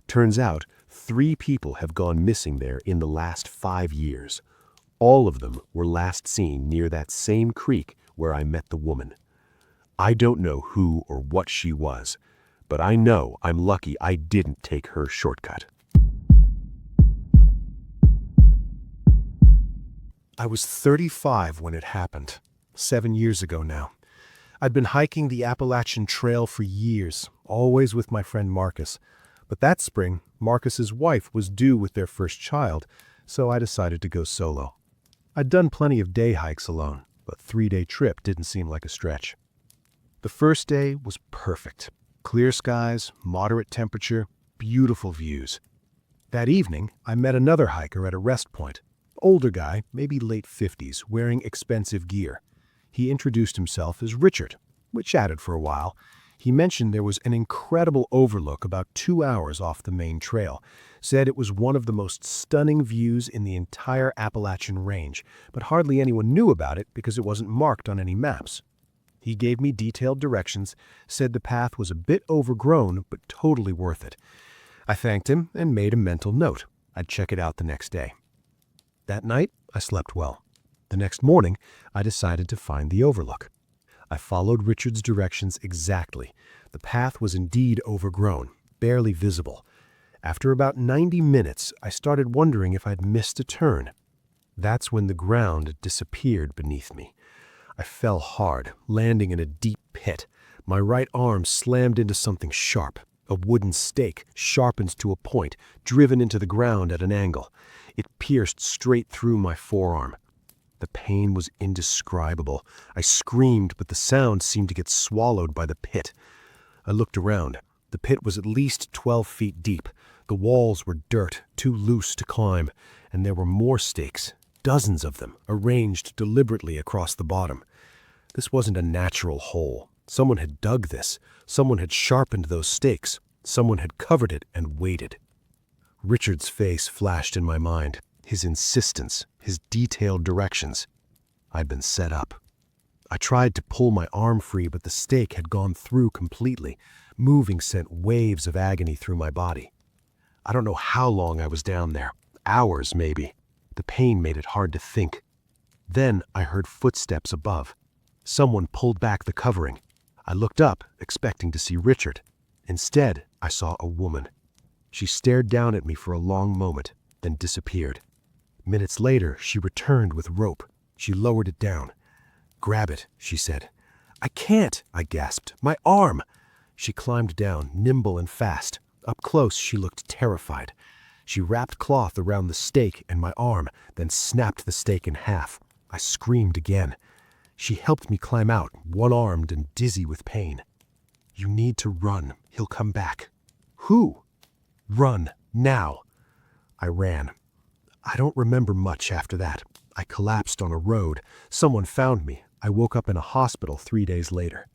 Turns out, 3 people have gone missing there in the last 5 years. All of them were last seen near that same creek where I met the woman. I don't know who or what she was, but I know I'm lucky I didn't take her shortcut. I was 35 when it happened, 7 years ago now. I'd been hiking the Appalachian Trail for years, always with my friend Marcus. But that spring, Marcus's wife was due with their first child, so I decided to go solo. I'd done plenty of day hikes alone, but a 3-day trip didn't seem like a stretch. The first day was perfect. Clear skies, moderate temperature, beautiful views. That evening, I met another hiker at a rest point. Older guy, maybe late 50s, wearing expensive gear. He introduced himself as Richard. We chatted for a while. He mentioned there was an incredible overlook about 2 hours off the main trail. Said it was one of the most stunning views in the entire Appalachian range, but hardly anyone knew about it because it wasn't marked on any maps. He gave me detailed directions, said the path was a bit overgrown, but totally worth it. I thanked him and made a mental note. I'd check it out the next day. That night, I slept well. The next morning, I decided to find the overlook. I followed Richard's directions exactly. The path was indeed overgrown, barely visible. After about 90 minutes, I started wondering if I'd missed a turn. That's when the ground disappeared beneath me. I fell hard, landing in a deep pit. My right arm slammed into something sharp, a wooden stake, sharpened to a point, driven into the ground at an angle. It pierced straight through my forearm. The pain was indescribable. I screamed, but the sound seemed to get swallowed by the pit. I looked around. The pit was at least 12 feet deep. The walls were dirt, too loose to climb, and there were more stakes, dozens of them, arranged deliberately across the bottom. This wasn't a natural hole. Someone had dug this. Someone had sharpened those stakes. Someone had covered it and waited. Richard's face flashed in my mind, his insistence, his detailed directions. I'd been set up. I tried to pull my arm free, but the stake had gone through completely. Moving sent waves of agony through my body. I don't know how long I was down there. Hours, maybe. The pain made it hard to think. Then I heard footsteps above. Someone pulled back the covering. I looked up, expecting to see Richard. Instead, I saw a woman. She stared down at me for a long moment, then disappeared. Minutes later, she returned with rope. She lowered it down. "Grab it," she said. "I can't," I gasped. "My arm!" She climbed down, nimble and fast. Up close, she looked terrified. She wrapped cloth around the stake and my arm, then snapped the stake in half. I screamed again. She helped me climb out, one-armed and dizzy with pain. "You need to run. He'll come back." "Who?" "Run, now." I ran. I don't remember much after that. I collapsed on a road. Someone found me. I woke up in a hospital 3 days later.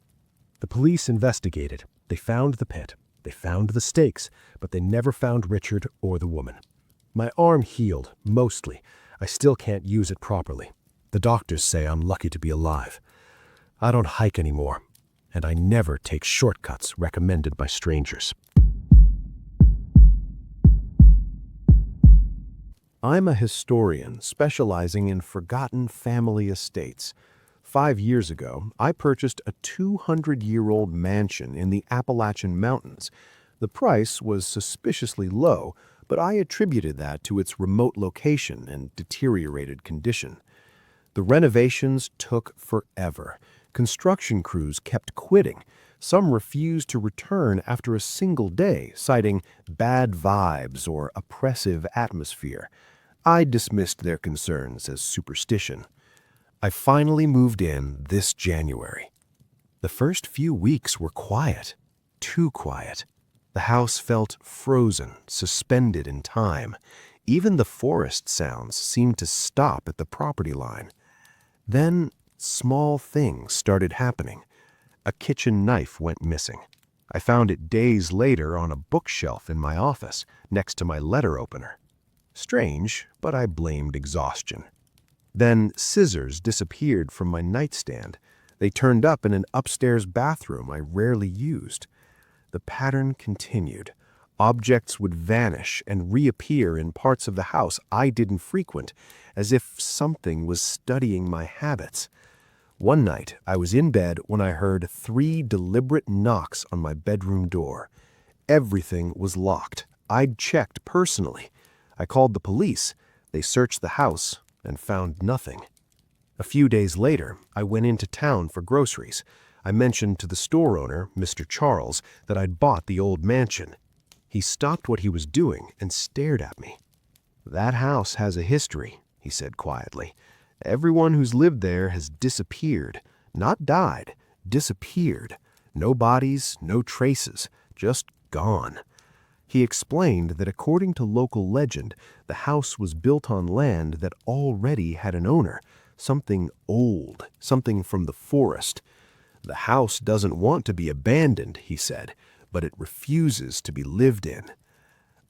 The police investigated. They found the pit. They found the stakes, but they never found Richard or the woman. My arm healed, mostly. I still can't use it properly. The doctors say I'm lucky to be alive. I don't hike anymore. and I never take shortcuts recommended by strangers. I'm a historian specializing in forgotten family estates. 5 years ago, I purchased a 200-year-old mansion in the Appalachian Mountains. The price was suspiciously low, but I attributed that to its remote location and deteriorated condition. The renovations took forever. Construction crews kept quitting. Some refused to return after a single day, citing bad vibes or oppressive atmosphere. I dismissed their concerns as superstition. I finally moved in this January. The first few weeks were quiet, too quiet. The house felt frozen, suspended in time. Even the forest sounds seemed to stop at the property line. Then, small things started happening. A kitchen knife went missing. I found it days later on a bookshelf in my office, next to my letter opener. Strange, but I blamed exhaustion. Then scissors disappeared from my nightstand. They turned up in an upstairs bathroom I rarely used. The pattern continued. Objects would vanish and reappear in parts of the house I didn't frequent, as if something was studying my habits. One night, I was in bed when I heard 3 deliberate knocks on my bedroom door. Everything was locked. I'd checked personally. I called the police. They searched the house and found nothing. A few days later, I went into town for groceries. I mentioned to the store owner, Mr. Charles, that I'd bought the old mansion. He stopped what he was doing and stared at me. "That house has a history," he said quietly. "Everyone who's lived there has disappeared. Not died, disappeared. No bodies, no traces, just gone." He explained that according to local legend, the house was built on land that already had an owner, something old, something from the forest. "The house doesn't want to be abandoned," he said, "but it refuses to be lived in."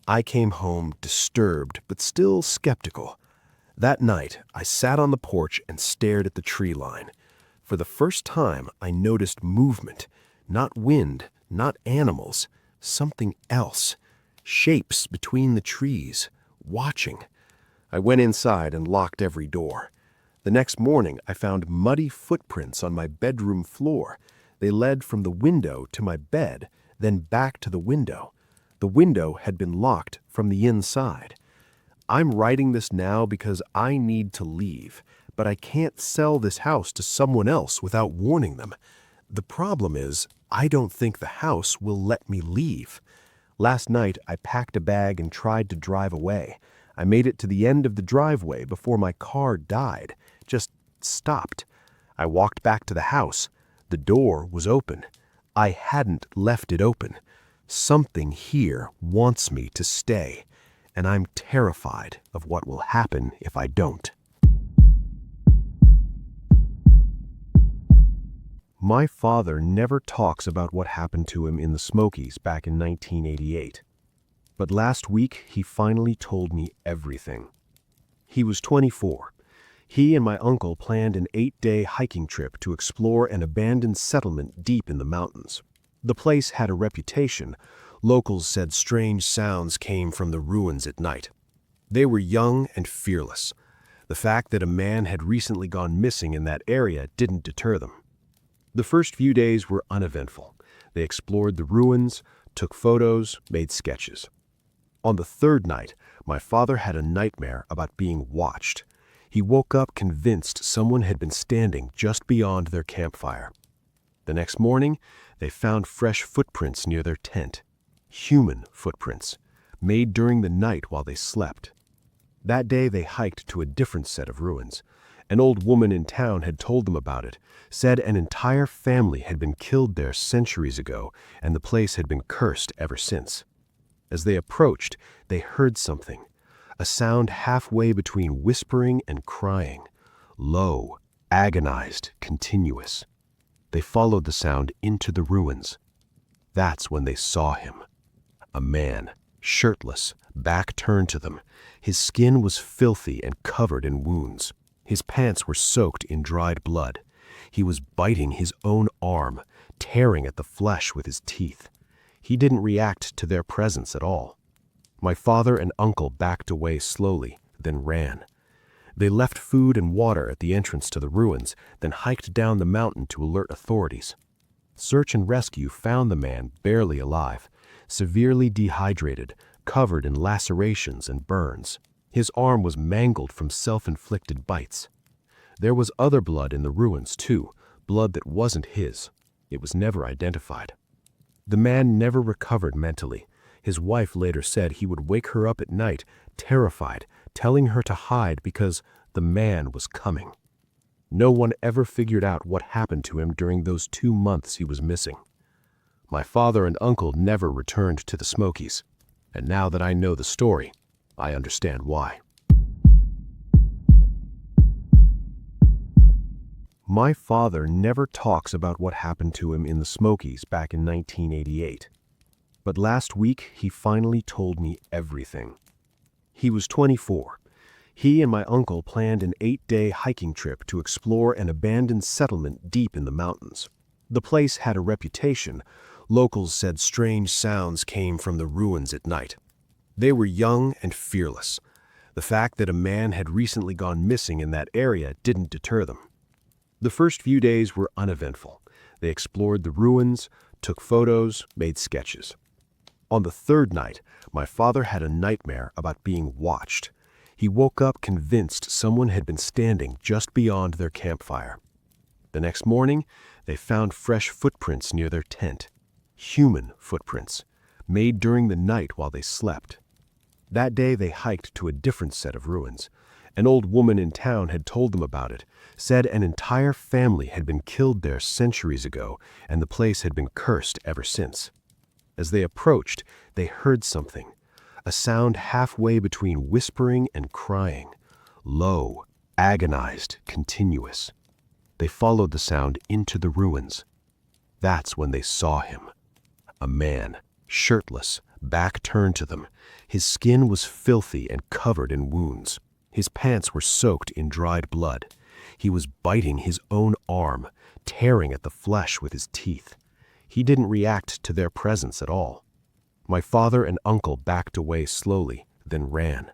I came home disturbed but still skeptical. That night, I sat on the porch and stared at the tree line. For the first time, I noticed movement. Not wind, not animals, something else. Shapes between the trees, watching. I went inside and locked every door. The next morning, I found muddy footprints on my bedroom floor. They led from the window to my bed, then back to the window. The window had been locked from the inside. I'm writing this now because I need to leave, but I can't sell this house to someone else without warning them. The problem is, I don't think the house will let me leave. Last night, I packed a bag and tried to drive away. I made it to the end of the driveway before my car died, just stopped. I walked back to the house. The door was open. I hadn't left it open. Something here wants me to stay, and I'm terrified of what will happen if I don't. My father never talks about what happened to him in the Smokies back in 1988. But last week, he finally told me everything. He was 24. He and my uncle planned an 8-day hiking trip to explore an abandoned settlement deep in the mountains. The place had a reputation. Locals said strange sounds came from the ruins at night. They were young and fearless. The fact that a man had recently gone missing in that area didn't deter them. The first few days were uneventful. They explored the ruins, took photos, made sketches. On the 3rd night, my father had a nightmare about being watched. He woke up convinced someone had been standing just beyond their campfire. The next morning, they found fresh footprints near their tent. Human footprints, made during the night while they slept. That day they hiked to a different set of ruins. An old woman in town had told them about it, said an entire family had been killed there centuries ago, and the place had been cursed ever since. As they approached, they heard something, a sound halfway between whispering and crying, low, agonized, continuous. They followed the sound into the ruins. That's when they saw him. A man, shirtless, back turned to them. His skin was filthy and covered in wounds. His pants were soaked in dried blood. He was biting his own arm, tearing at the flesh with his teeth. He didn't react to their presence at all. My father and uncle backed away slowly, then ran. They left food and water at the entrance to the ruins, then hiked down the mountain to alert authorities. Search and rescue found the man barely alive, severely dehydrated, covered in lacerations and burns. His arm was mangled from self-inflicted bites. There was other blood in the ruins, too, blood that wasn't his. It was never identified. The man never recovered mentally. His wife later said he would wake her up at night, terrified, telling her to hide because the man was coming. No one ever figured out what happened to him during those 2 months he was missing. My father and uncle never returned to the Smokies, and now that I know the story, I understand why. My father never talks about what happened to him in the Smokies back in 1988. But last week, he finally told me everything. He was 24. He and my uncle planned an 8-day hiking trip to explore an abandoned settlement deep in the mountains. The place had a reputation. Locals said strange sounds came from the ruins at night. They were young and fearless. The fact that a man had recently gone missing in that area didn't deter them. The first few days were uneventful. They explored the ruins, took photos, made sketches. On the third night, my father had a nightmare about being watched. He woke up convinced someone had been standing just beyond their campfire. The next morning, they found fresh footprints near their tent. Human footprints, made during the night while they slept. That day they hiked to a different set of ruins. An old woman in town had told them about it, said an entire family had been killed there centuries ago, and the place had been cursed ever since. As they approached, they heard something, a sound halfway between whispering and crying, low, agonized, continuous. They followed the sound into the ruins. That's when they saw him. A man, shirtless, back turned to them. His skin was filthy and covered in wounds. His pants were soaked in dried blood. He was biting his own arm, tearing at the flesh with his teeth. He didn't react to their presence at all. My father and uncle backed away slowly, then ran.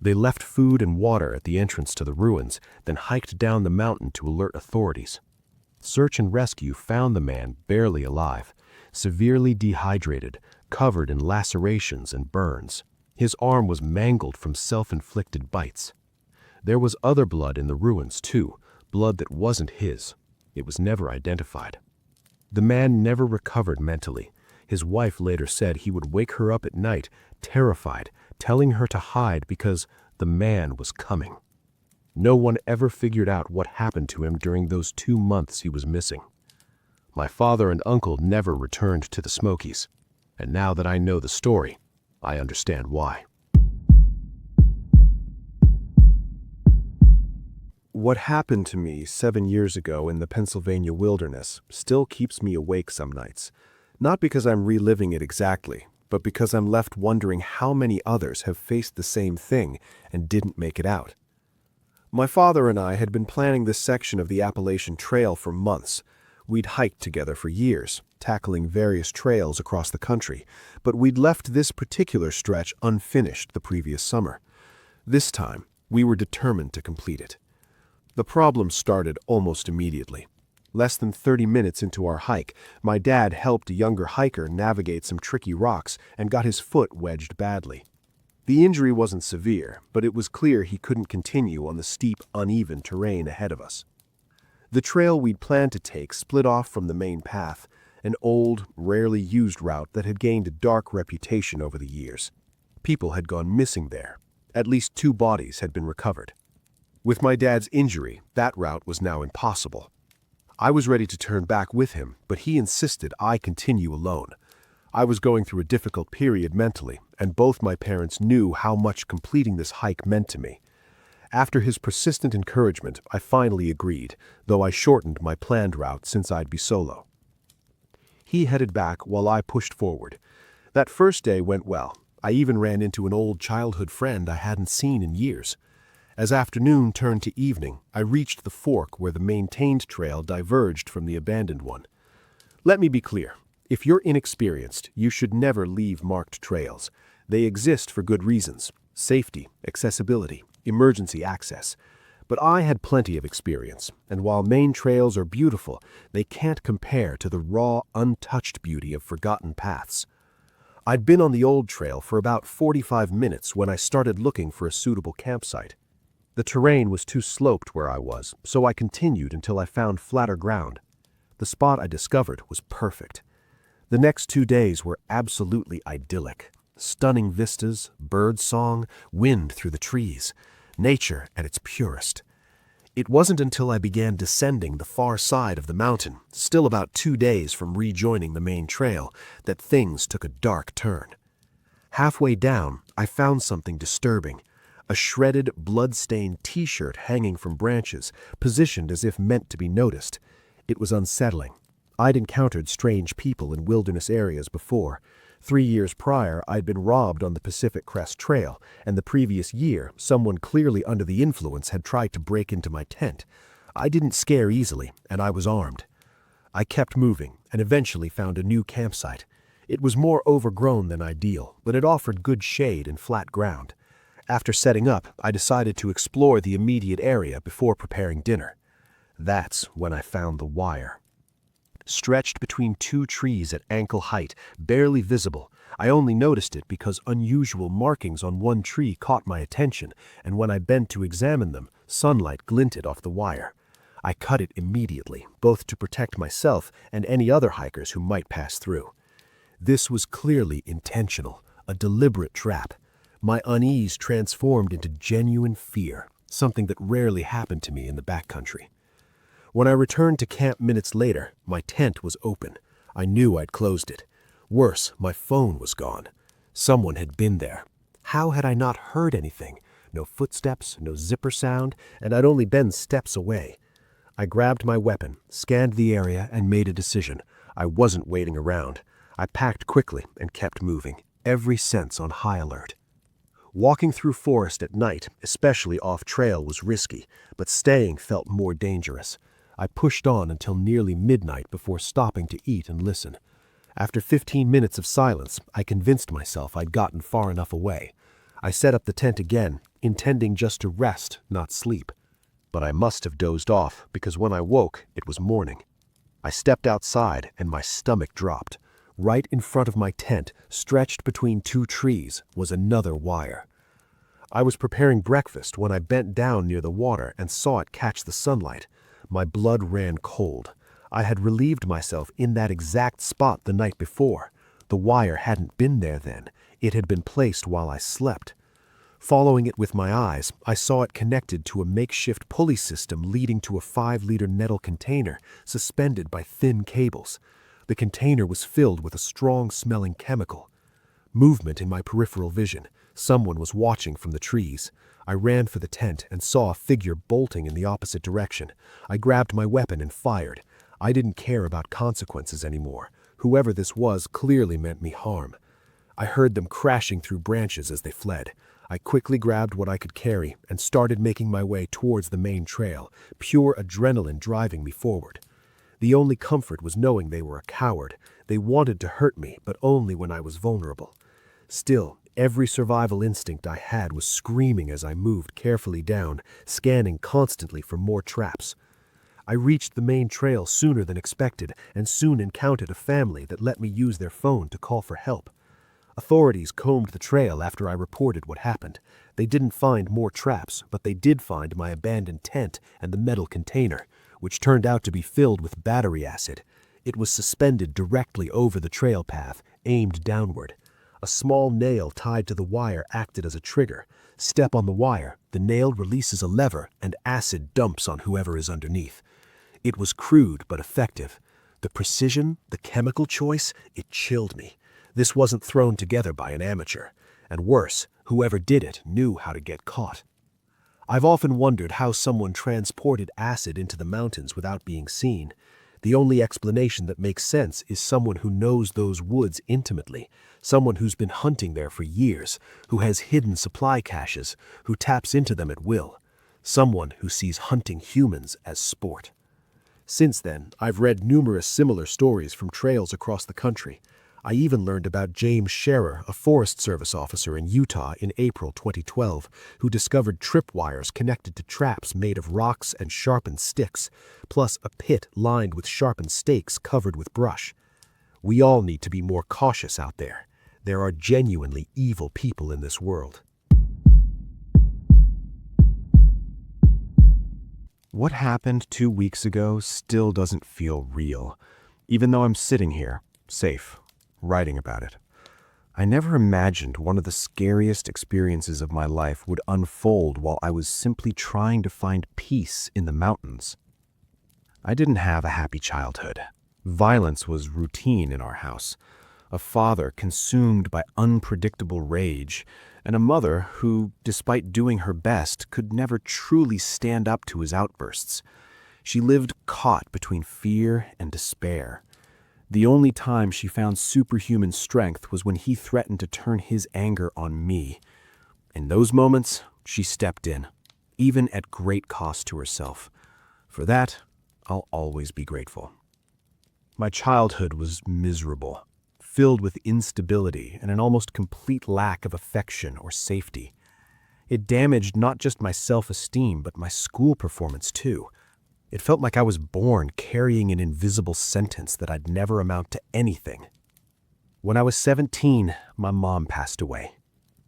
They left food and water at the entrance to the ruins, then hiked down the mountain to alert authorities. Search and rescue found the man barely alive, severely dehydrated, covered in lacerations and burns. His arm was mangled from self-inflicted bites. There was other blood in the ruins, too, blood that wasn't his. It was never identified. The man never recovered mentally. His wife later said he would wake her up at night, terrified, telling her to hide because the man was coming. No one ever figured out what happened to him during those 2 months he was missing. My father and uncle never returned to the Smokies, and now that I know the story, I understand why. What happened to me 7 years ago in the Pennsylvania wilderness still keeps me awake some nights. Not because I'm reliving it exactly, but because I'm left wondering how many others have faced the same thing and didn't make it out. My father and I had been planning this section of the Appalachian Trail for months. We'd hiked together for years, tackling various trails across the country, but we'd left this particular stretch unfinished the previous summer. This time, we were determined to complete it. The problem started almost immediately. Less than 30 minutes into our hike, my dad helped a younger hiker navigate some tricky rocks and got his foot wedged badly. The injury wasn't severe, but it was clear he couldn't continue on the steep, uneven terrain ahead of us. The trail we'd planned to take split off from the main path, an old, rarely used route that had gained a dark reputation over the years. People had gone missing there. At least 2 bodies had been recovered. With my dad's injury, that route was now impossible. I was ready to turn back with him, but he insisted I continue alone. I was going through a difficult period mentally, and both my parents knew how much completing this hike meant to me. After his persistent encouragement, I finally agreed, though I shortened my planned route since I'd be solo. He headed back while I pushed forward. That first day went well. I even ran into an old childhood friend I hadn't seen in years. As afternoon turned to evening, I reached the fork where the maintained trail diverged from the abandoned one. Let me be clear. If you're inexperienced, you should never leave marked trails. They exist for good reasons: safety, accessibility, emergency access. But I had plenty of experience, and while main trails are beautiful, they can't compare to the raw, untouched beauty of forgotten paths. I'd been on the old trail for about 45 minutes when I started looking for a suitable campsite. The terrain was too sloped where I was, so I continued until I found flatter ground. The spot I discovered was perfect. The next 2 days were absolutely idyllic. Stunning vistas, bird song, wind through the trees. Nature at its purest. It wasn't until I began descending the far side of the mountain, still about 2 days from rejoining the main trail, that things took a dark turn. Halfway down, I found something disturbing. A shredded, blood-stained t-shirt hanging from branches, positioned as if meant to be noticed. It was unsettling. I'd encountered strange people in wilderness areas before. 3 years prior, I'd been robbed on the Pacific Crest Trail, and the previous year, someone clearly under the influence had tried to break into my tent. I didn't scare easily, and I was armed. I kept moving, and eventually found a new campsite. It was more overgrown than ideal, but it offered good shade and flat ground. After setting up, I decided to explore the immediate area before preparing dinner. That's when I found the wire. Stretched between 2 trees at ankle height, barely visible. I only noticed it because unusual markings on one tree caught my attention, and when I bent to examine them, sunlight glinted off the wire. I cut it immediately, both to protect myself and any other hikers who might pass through. This was clearly intentional, a deliberate trap. My unease transformed into genuine fear, something that rarely happened to me in the backcountry. When I returned to camp minutes later, my tent was open. I knew I'd closed it. Worse, my phone was gone. Someone had been there. How had I not heard anything? No footsteps, no zipper sound, and I'd only been steps away. I grabbed my weapon, scanned the area, and made a decision. I wasn't waiting around. I packed quickly and kept moving, every sense on high alert. Walking through forest at night, especially off-trail, was risky, but staying felt more dangerous. I pushed on until nearly midnight before stopping to eat and listen. After 15 minutes of silence, I convinced myself I'd gotten far enough away. I set up the tent again, intending just to rest, not sleep. But I must have dozed off, because when I woke, it was morning. I stepped outside, and my stomach dropped. Right in front of my tent, stretched between 2 trees, was another wire. I was preparing breakfast when I bent down near the water and saw it catch the sunlight. My blood ran cold. I had relieved myself in that exact spot the night before. The wire hadn't been there then. It had been placed while I slept. Following it with my eyes, I saw it connected to a makeshift pulley system leading to a 5-liter metal container suspended by thin cables. The container was filled with a strong-smelling chemical. Movement in my peripheral vision. Someone was watching from the trees. I ran for the tent and saw a figure bolting in the opposite direction. I grabbed my weapon and fired. I didn't care about consequences anymore. Whoever this was clearly meant me harm. I heard them crashing through branches as they fled. I quickly grabbed what I could carry and started making my way towards the main trail, pure adrenaline driving me forward. The only comfort was knowing they were a coward. They wanted to hurt me, but only when I was vulnerable. Still, every survival instinct I had was screaming as I moved carefully down, scanning constantly for more traps. I reached the main trail sooner than expected and soon encountered a family that let me use their phone to call for help. Authorities combed the trail after I reported what happened. They didn't find more traps, but they did find my abandoned tent and the metal container, which turned out to be filled with battery acid. It was suspended directly over the trail path, aimed downward. A small nail tied to the wire acted as a trigger. Step on the wire, the nail releases a lever, and acid dumps on whoever is underneath. It was crude but effective. The precision, the chemical choice, it chilled me. This wasn't thrown together by an amateur. And worse, whoever did it knew how to get caught. I've often wondered how someone transported acid into the mountains without being seen. The only explanation that makes sense is someone who knows those woods intimately, someone who's been hunting there for years, who has hidden supply caches, who taps into them at will. someone who sees hunting humans as sport. Since then, I've read numerous similar stories from trails across the country. I even learned about James Scherer, a Forest Service officer in Utah in April 2012, who discovered tripwires connected to traps made of rocks and sharpened sticks, plus a pit lined with sharpened stakes covered with brush. We all need to be more cautious out there. There are genuinely evil people in this world. What happened 2 weeks ago still doesn't feel real, even though I'm sitting here, safe, writing about it. I never imagined one of the scariest experiences of my life would unfold while I was simply trying to find peace in the mountains. I didn't have a happy childhood. Violence was routine in our house. A father consumed by unpredictable rage, and a mother who, despite doing her best, could never truly stand up to his outbursts. She lived caught between fear and despair. The only time she found superhuman strength was when he threatened to turn his anger on me. In those moments, she stepped in, even at great cost to herself. For that, I'll always be grateful. My childhood was miserable, filled with instability and an almost complete lack of affection or safety. It damaged not just my self-esteem, but my school performance too. It felt like I was born carrying an invisible sentence that I'd never amount to anything. When I was 17, my mom passed away.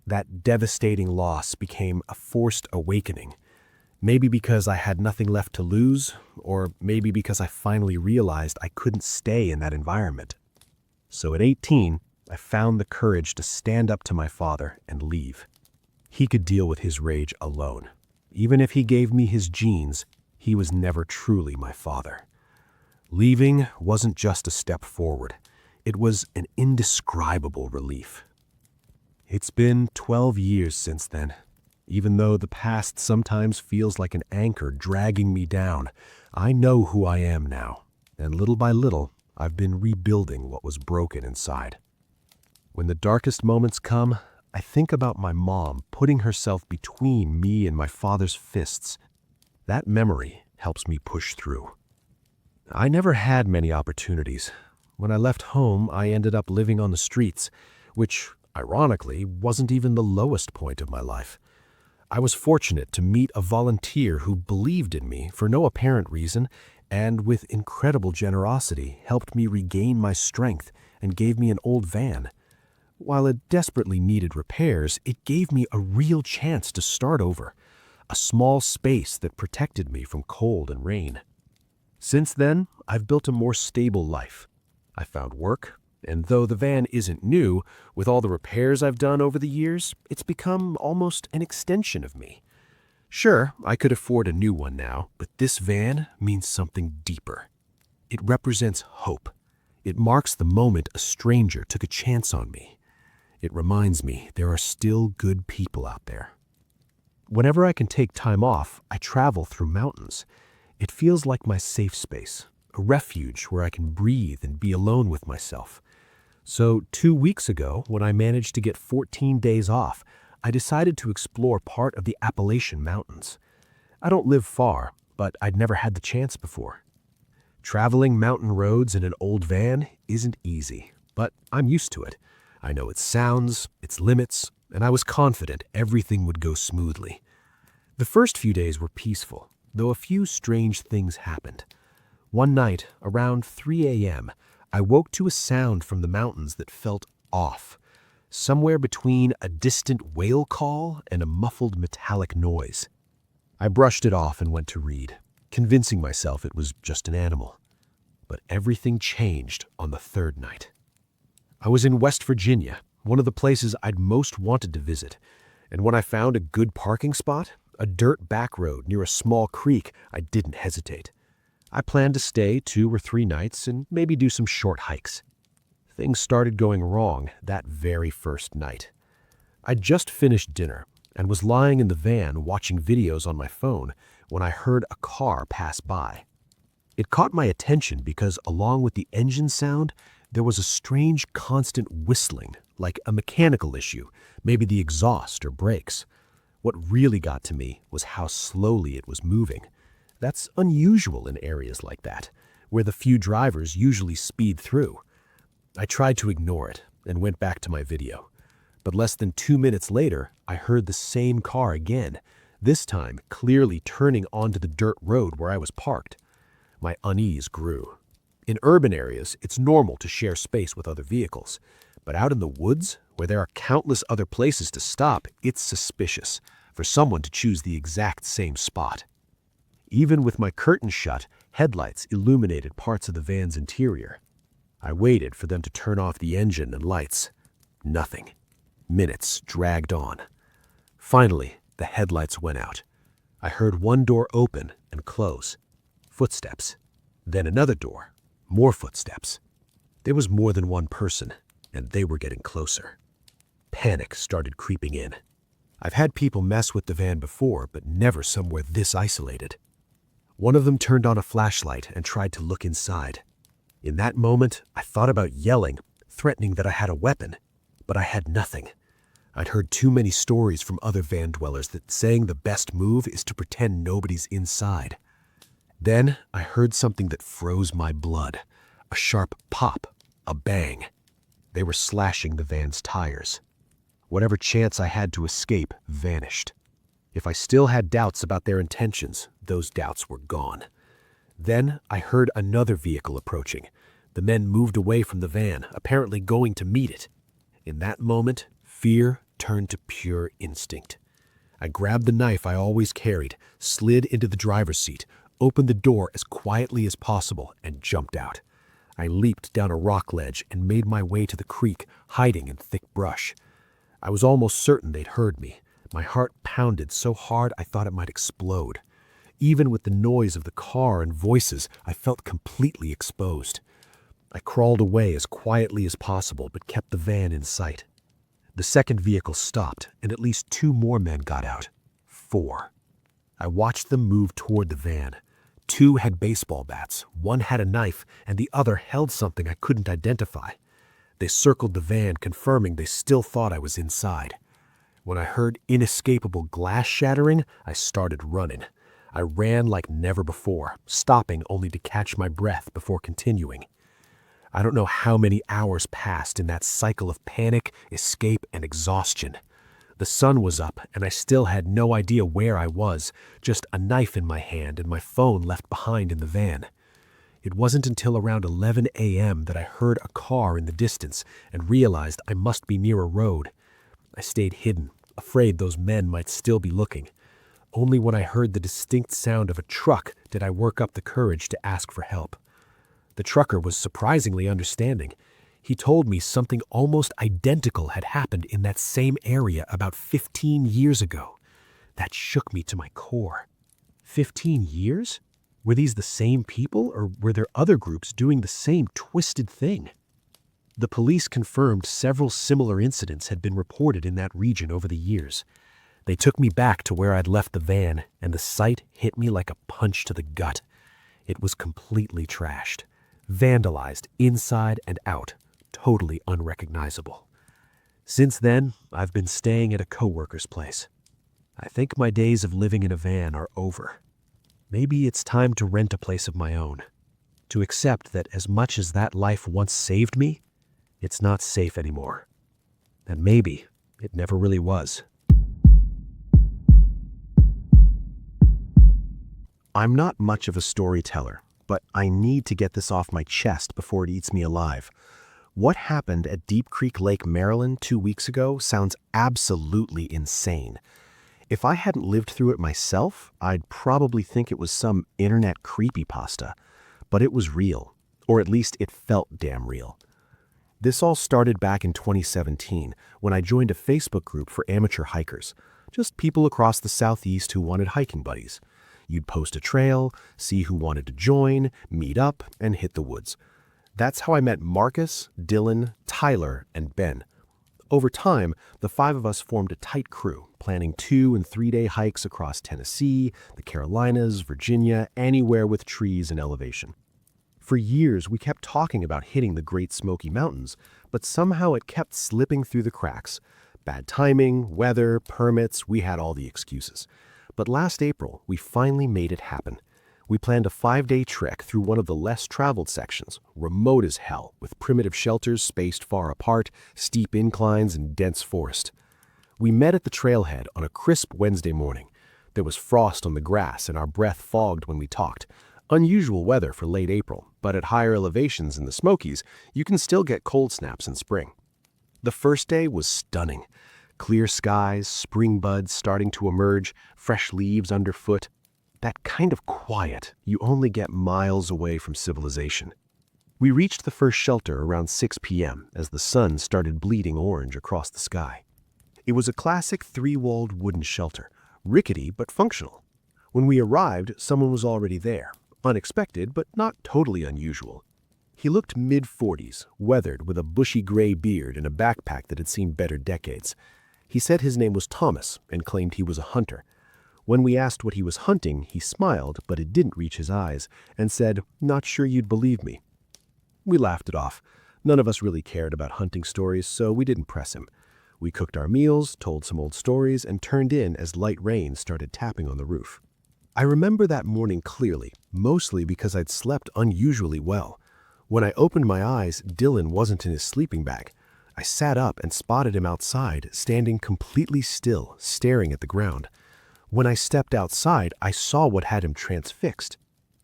That devastating loss became a forced awakening. Maybe because I had nothing left to lose, or maybe because I finally realized I couldn't stay in that environment. So at 18, I found the courage to stand up to my father and leave. He could deal with his rage alone. Even if he gave me his genes, he was never truly my father. Leaving wasn't just a step forward. It was an indescribable relief. It's been 12 years since then. Even though the past sometimes feels like an anchor dragging me down, I know who I am now, and little by little, I've been rebuilding what was broken inside. When the darkest moments come, I think about my mom putting herself between me and my father's fists. That memory helps me push through. I never had many opportunities. When I left home, I ended up living on the streets, which, ironically, wasn't even the lowest point of my life. I was fortunate to meet a volunteer who believed in me for no apparent reason and with incredible generosity helped me regain my strength and gave me an old van. While it desperately needed repairs, it gave me a real chance to start over, a small space that protected me from cold and rain. Since then, I've built a more stable life. I found work, and though the van isn't new, with all the repairs I've done over the years, it's become almost an extension of me. Sure, I could afford a new one now, but this van means something deeper. It represents hope. It marks the moment a stranger took a chance on me. It reminds me there are still good people out there. Whenever I can take time off, I travel through mountains. It feels like my safe space, a refuge where I can breathe and be alone with myself. So 2 weeks ago, when I managed to get 14 days off, I decided to explore part of the Appalachian Mountains. I don't live far, but I'd never had the chance before. Traveling mountain roads in an old van isn't easy, but I'm used to it. I know its sounds, its limits, and I was confident everything would go smoothly. The first few days were peaceful, though a few strange things happened. One night, around 3 a.m., I woke to a sound from the mountains that felt off, somewhere between a distant whale call and a muffled metallic noise. I brushed it off and went to read, convincing myself it was just an animal. But everything changed on the third night. I was in West Virginia, one of the places I'd most wanted to visit, and when I found a good parking spot, a dirt back road near a small creek, I didn't hesitate. I planned to stay 2 or 3 nights and maybe do some short hikes. Things started going wrong that very first night. I'd just finished dinner and was lying in the van watching videos on my phone when I heard a car pass by. It caught my attention because along with the engine sound, there was a strange constant whistling, like a mechanical issue, maybe the exhaust or brakes. What really got to me was how slowly it was moving. That's unusual in areas like that, where the few drivers usually speed through. I tried to ignore it and went back to my video. But less than 2 minutes later, I heard the same car again, this time clearly turning onto the dirt road where I was parked. My unease grew. In urban areas, it's normal to share space with other vehicles. But out in the woods, where there are countless other places to stop, it's suspicious for someone to choose the exact same spot. Even with my curtains shut, headlights illuminated parts of the van's interior. I waited for them to turn off the engine and lights. Nothing. Minutes dragged on. Finally, the headlights went out. I heard one door open and close. Footsteps. Then another door. More footsteps. There was more than one person, and they were getting closer. Panic started creeping in. I've had people mess with the van before, but never somewhere this isolated. One of them turned on a flashlight and tried to look inside. In that moment, I thought about yelling, threatening that I had a weapon, but I had nothing. I'd heard too many stories from other van dwellers that saying the best move is to pretend nobody's inside. Then I heard something that froze my blood. A sharp pop, a bang. They were slashing the van's tires. Whatever chance I had to escape vanished. If I still had doubts about their intentions, those doubts were gone. Then I heard another vehicle approaching. The men moved away from the van, apparently going to meet it. In that moment, fear turned to pure instinct. I grabbed the knife I always carried, slid into the driver's seat, opened the door as quietly as possible, and jumped out. I leaped down a rock ledge and made my way to the creek, hiding in thick brush. I was almost certain they'd heard me. My heart pounded so hard I thought it might explode. Even with the noise of the car and voices, I felt completely exposed. I crawled away as quietly as possible, but kept the van in sight. The second vehicle stopped, and at least 2 more men got out. 4. I watched them move toward the van. 2 had baseball bats, 1 had a knife, and the other held something I couldn't identify. They circled the van, confirming they still thought I was inside. When I heard inescapable glass shattering, I started running. I ran like never before, stopping only to catch my breath before continuing. I don't know how many hours passed in that cycle of panic, escape, and exhaustion. The sun was up, and I still had no idea where I was, just a knife in my hand and my phone left behind in the van. It wasn't until around 11 a.m. that I heard a car in the distance and realized I must be near a road. I stayed hidden, afraid those men might still be looking. Only when I heard the distinct sound of a truck did I work up the courage to ask for help. The trucker was surprisingly understanding. He told me something almost identical had happened in that same area about 15 years ago. That shook me to my core. 15 years? Were these the same people, or were there other groups doing the same twisted thing? The police confirmed several similar incidents had been reported in that region over the years. They took me back to where I'd left the van, and the sight hit me like a punch to the gut. It was completely trashed, vandalized inside and out, totally unrecognizable. Since then, I've been staying at a coworker's place. I think my days of living in a van are over. Maybe it's time to rent a place of my own, to accept that as much as that life once saved me, it's not safe anymore. And maybe it never really was. I'm not much of a storyteller, but I need to get this off my chest before it eats me alive. What happened at Deep Creek Lake, Maryland 2 weeks ago sounds absolutely insane. If I hadn't lived through it myself, I'd probably think it was some internet creepypasta. But it was real, or at least it felt damn real. This all started back in 2017 when I joined a Facebook group for amateur hikers, just people across the Southeast who wanted hiking buddies. You'd post a trail, see who wanted to join, meet up, and hit the woods. That's how I met Marcus, Dylan, Tyler, and Ben. Over time, the 5 of us formed a tight crew, planning 2- and 3-day hikes across Tennessee, the Carolinas, Virginia, anywhere with trees and elevation. For years, we kept talking about hitting the Great Smoky Mountains, but somehow it kept slipping through the cracks. Bad timing, weather, permits, we had all the excuses. But last April, we finally made it happen. We planned a 5-day trek through one of the less traveled sections, remote as hell, with primitive shelters spaced far apart, steep inclines, and dense forest. We met at the trailhead on a crisp Wednesday morning. There was frost on the grass and our breath fogged when we talked. Unusual weather for late April, but at higher elevations in the Smokies, you can still get cold snaps in spring. The first day was stunning. Clear skies, spring buds starting to emerge, fresh leaves underfoot. That kind of quiet you only get miles away from civilization. We reached the first shelter around 6 p.m. as the sun started bleeding orange across the sky. It was a classic 3-walled wooden shelter, rickety but functional. When we arrived, someone was already there. Unexpected, but not totally unusual. He looked mid-40s, weathered with a bushy gray beard and a backpack that had seen better decades. He said his name was Thomas and claimed he was a hunter. When we asked what he was hunting, he smiled, but it didn't reach his eyes, and said, "Not sure you'd believe me." We laughed it off. None of us really cared about hunting stories, so we didn't press him. We cooked our meals, told some old stories, and turned in as light rain started tapping on the roof. I remember that morning clearly, mostly because I'd slept unusually well. When I opened my eyes, Dylan wasn't in his sleeping bag. I sat up and spotted him outside, standing completely still, staring at the ground. When I stepped outside, I saw what had him transfixed.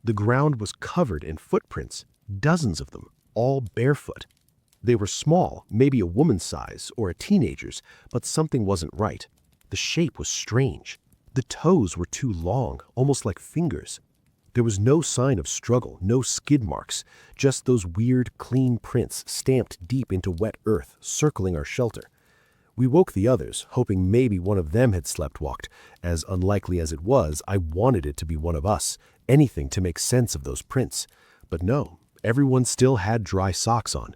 The ground was covered in footprints, dozens of them, all barefoot. They were small, maybe a woman's size or a teenager's, but something wasn't right. The shape was strange. The toes were too long, almost like fingers. There was no sign of struggle, no skid marks, just those weird, clean prints stamped deep into wet earth, circling our shelter. We woke the others, hoping maybe one of them had sleptwalked. As unlikely as it was, I wanted it to be one of us, anything to make sense of those prints. But no, everyone still had dry socks on.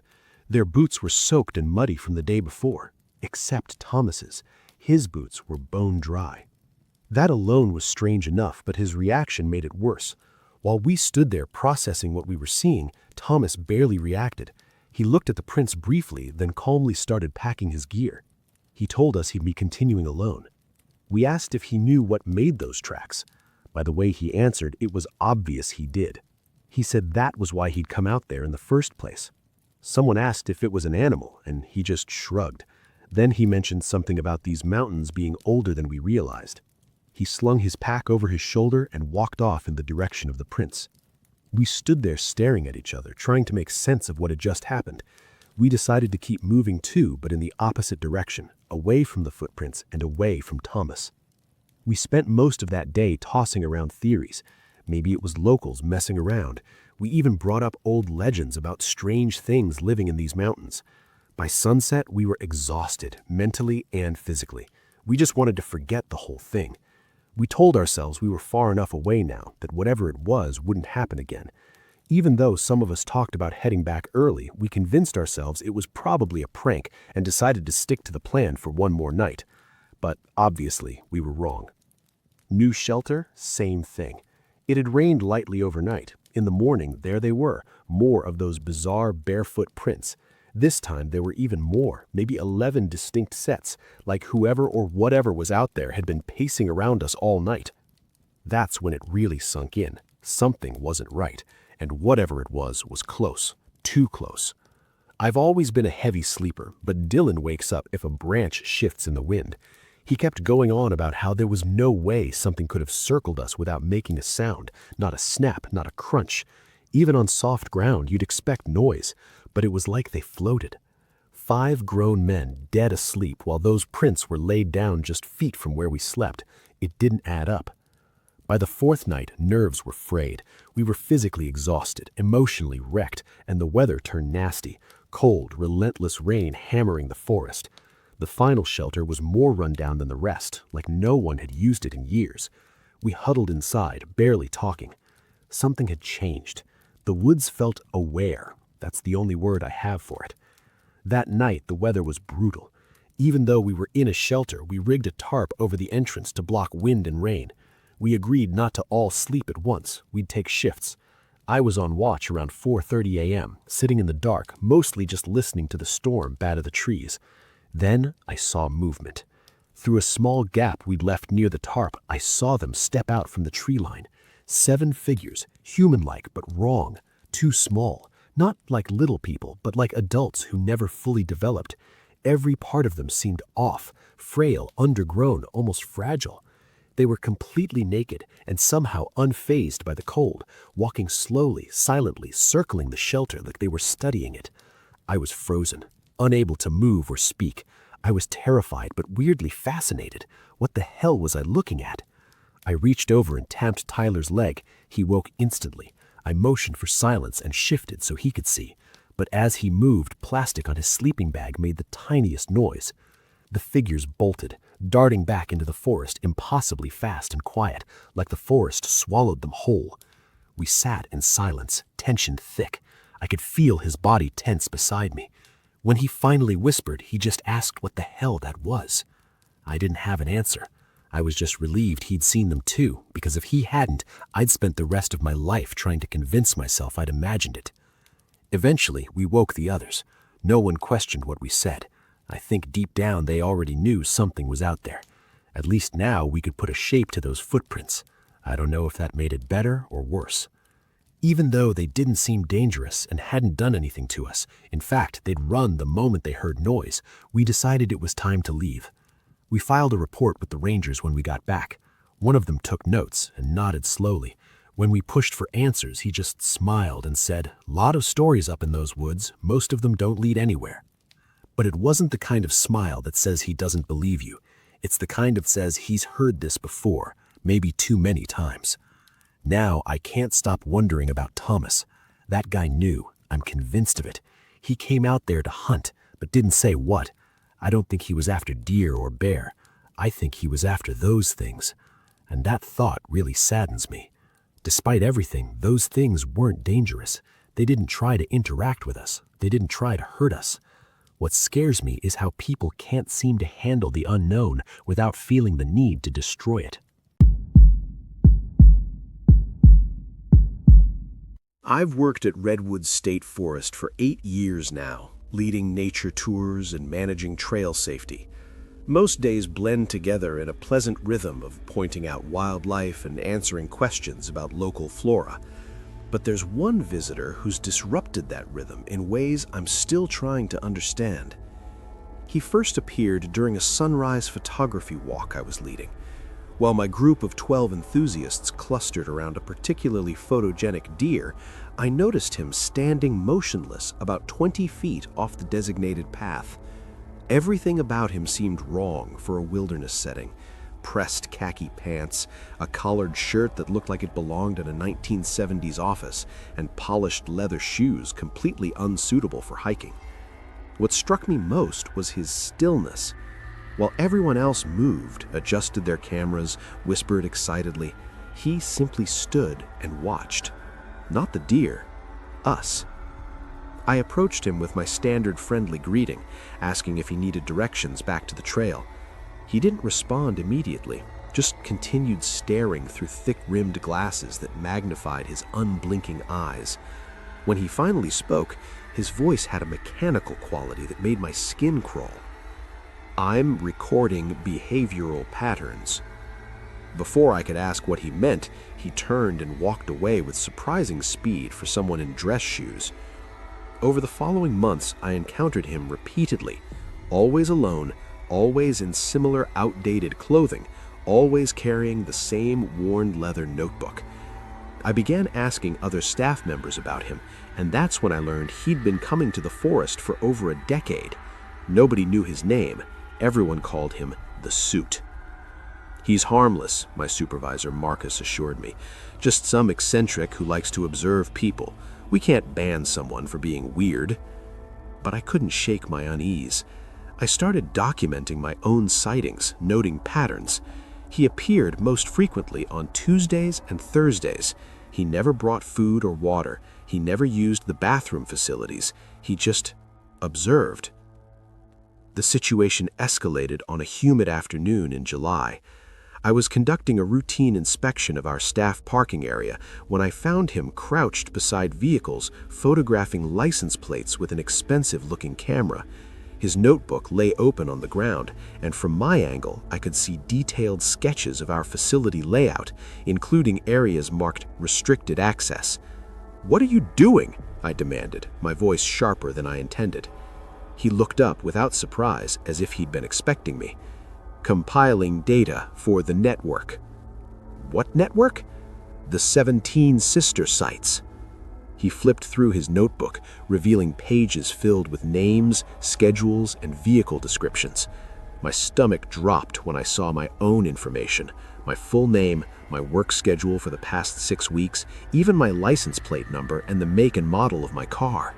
Their boots were soaked and muddy from the day before, except Thomas's. His boots were bone dry. That alone was strange enough, but his reaction made it worse. While we stood there processing what we were seeing, Thomas barely reacted. He looked at the prints briefly, then calmly started packing his gear. He told us he'd be continuing alone. We asked if he knew what made those tracks. By the way he answered, it was obvious he did. He said that was why he'd come out there in the first place. Someone asked if it was an animal, and he just shrugged. Then he mentioned something about these mountains being older than we realized. He slung his pack over his shoulder and walked off in the direction of the prints. We stood there staring at each other, trying to make sense of what had just happened. We decided to keep moving too, but in the opposite direction, away from the footprints and away from Thomas. We spent most of that day tossing around theories. Maybe it was locals messing around. We even brought up old legends about strange things living in these mountains. By sunset, we were exhausted, mentally and physically. We just wanted to forget the whole thing. We told ourselves we were far enough away now that whatever it was wouldn't happen again. Even though some of us talked about heading back early, we convinced ourselves it was probably a prank and decided to stick to the plan for one more night. But obviously, we were wrong. New shelter, same thing. It had rained lightly overnight. In the morning, there they were, more of those bizarre barefoot prints. This time there were even more, maybe 11 distinct sets, like whoever or whatever was out there had been pacing around us all night. That's when it really sunk in. Something wasn't right, and whatever it was close, too close. I've always been a heavy sleeper, but Dylan wakes up if a branch shifts in the wind. He kept going on about how there was no way something could have circled us without making a sound, not a snap, not a crunch. Even on soft ground, you'd expect noise, but it was like they floated. 5 grown men dead asleep while those prints were laid down just feet from where we slept. It didn't add up. By the 4th night, nerves were frayed. We were physically exhausted, emotionally wrecked, and the weather turned nasty. Cold, relentless rain hammering the forest. The final shelter was more run down than the rest, like no one had used it in years. We huddled inside, barely talking. Something had changed. The woods felt aware. That's the only word I have for it. That night, the weather was brutal. Even though we were in a shelter, we rigged a tarp over the entrance to block wind and rain. We agreed not to all sleep at once. We'd take shifts. I was on watch around 4:30 a.m., sitting in the dark, mostly just listening to the storm bat at the trees. Then I saw movement. Through a small gap we'd left near the tarp, I saw them step out from the tree line. 7 figures, human-like but wrong, too small. Not like little people, but like adults who never fully developed. Every part of them seemed off, frail, undergrown, almost fragile. They were completely naked and somehow unfazed by the cold, walking slowly, silently, circling the shelter like they were studying it. I was frozen, unable to move or speak. I was terrified but weirdly fascinated. What the hell was I looking at? I reached over and tapped Tyler's leg. He woke instantly. I motioned for silence and shifted so he could see. But as he moved, plastic on his sleeping bag made the tiniest noise. The figures bolted, darting back into the forest, impossibly fast and quiet, like the forest swallowed them whole. We sat in silence, tension thick. I could feel his body tense beside me. When he finally whispered, he just asked what the hell that was. I didn't have an answer. I was just relieved he'd seen them too, because if he hadn't, I'd spent the rest of my life trying to convince myself I'd imagined it. Eventually, we woke the others. No one questioned what we said. I think deep down they already knew something was out there. At least now we could put a shape to those footprints. I don't know if that made it better or worse. Even though they didn't seem dangerous and hadn't done anything to us, in fact, they'd run the moment they heard noise, we decided it was time to leave. We filed a report with the rangers when we got back. One of them took notes and nodded slowly. When we pushed for answers, he just smiled and said, "Lot of stories up in those woods. Most of them don't lead anywhere." But it wasn't the kind of smile that says he doesn't believe you. It's the kind that says he's heard this before, maybe too many times. Now I can't stop wondering about Thomas. That guy knew. I'm convinced of it. He came out there to hunt, but didn't say what. I don't think he was after deer or bear. I think he was after those things. And that thought really saddens me. Despite everything, those things weren't dangerous. They didn't try to interact with us. They didn't try to hurt us. What scares me is how people can't seem to handle the unknown without feeling the need to destroy it. I've worked at Redwood State Forest for 8 years now, leading nature tours and managing trail safety. Most days blend together in a pleasant rhythm of pointing out wildlife and answering questions about local flora. But there's one visitor who's disrupted that rhythm in ways I'm still trying to understand. He first appeared during a sunrise photography walk I was leading. While my group of 12 enthusiasts clustered around a particularly photogenic deer, I noticed him standing motionless about 20 feet off the designated path. Everything about him seemed wrong for a wilderness setting. Pressed khaki pants, a collared shirt that looked like it belonged in a 1970s office, and polished leather shoes completely unsuitable for hiking. What struck me most was his stillness. While everyone else moved, adjusted their cameras, whispered excitedly, he simply stood and watched. Not the deer, us. I approached him with my standard friendly greeting, asking if he needed directions back to the trail. He didn't respond immediately, just continued staring through thick-rimmed glasses that magnified his unblinking eyes. When he finally spoke, his voice had a mechanical quality that made my skin crawl. "I'm recording behavioral patterns." Before I could ask what he meant, he turned and walked away with surprising speed for someone in dress shoes. Over the following months, I encountered him repeatedly, always alone, always in similar outdated clothing, always carrying the same worn leather notebook. I began asking other staff members about him, and that's when I learned he'd been coming to the forest for over a decade. Nobody knew his name. Everyone called him the Suit. "He's harmless," my supervisor Marcus assured me. "Just some eccentric who likes to observe people. We can't ban someone for being weird." But I couldn't shake my unease. I started documenting my own sightings, noting patterns. He appeared most frequently on Tuesdays and Thursdays. He never brought food or water. He never used the bathroom facilities. He just observed. The situation escalated on a humid afternoon in July. I was conducting a routine inspection of our staff parking area when I found him crouched beside vehicles, photographing license plates with an expensive-looking camera. His notebook lay open on the ground, and from my angle, I could see detailed sketches of our facility layout, including areas marked restricted access. "What are you doing?" I demanded, my voice sharper than I intended. He looked up without surprise, as if he'd been expecting me. "Compiling data for the network." "What network?" "The 17 sister sites." He flipped through his notebook, revealing pages filled with names, schedules, and vehicle descriptions. My stomach dropped when I saw my own information, my full name, my work schedule for the past 6 weeks, even my license plate number and the make and model of my car.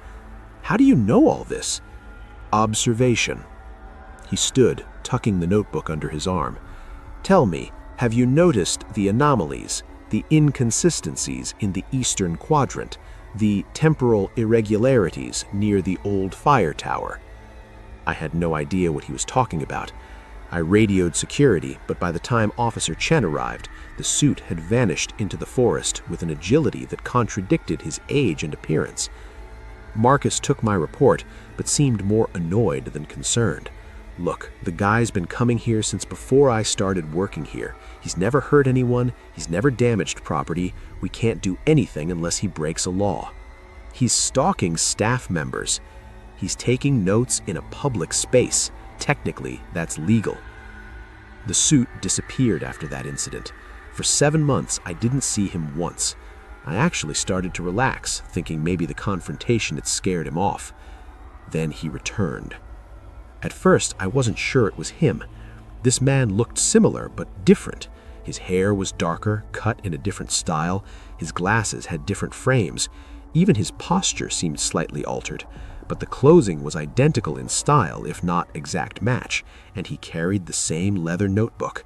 "How do you know all this?" "Observation." He stood, tucking the notebook under his arm. "Tell me, have you noticed the anomalies, the inconsistencies in the eastern quadrant, the temporal irregularities near the old fire tower?" I had no idea what he was talking about. I radioed security, but by the time Officer Chen arrived, the suit had vanished into the forest with an agility that contradicted his age and appearance. Marcus took my report, but seemed more annoyed than concerned. "Look, the guy's been coming here since before I started working here. He's never hurt anyone, he's never damaged property, we can't do anything unless he breaks a law. He's stalking staff members. He's taking notes in a public space. Technically, that's legal." The suit disappeared after that incident. For 7 months, I didn't see him once. I actually started to relax, thinking maybe the confrontation had scared him off. Then he returned. At first, I wasn't sure it was him. This man looked similar, but different. His hair was darker, cut in a different style. His glasses had different frames. Even his posture seemed slightly altered. But the clothing was identical in style, if not exact match, and he carried the same leather notebook.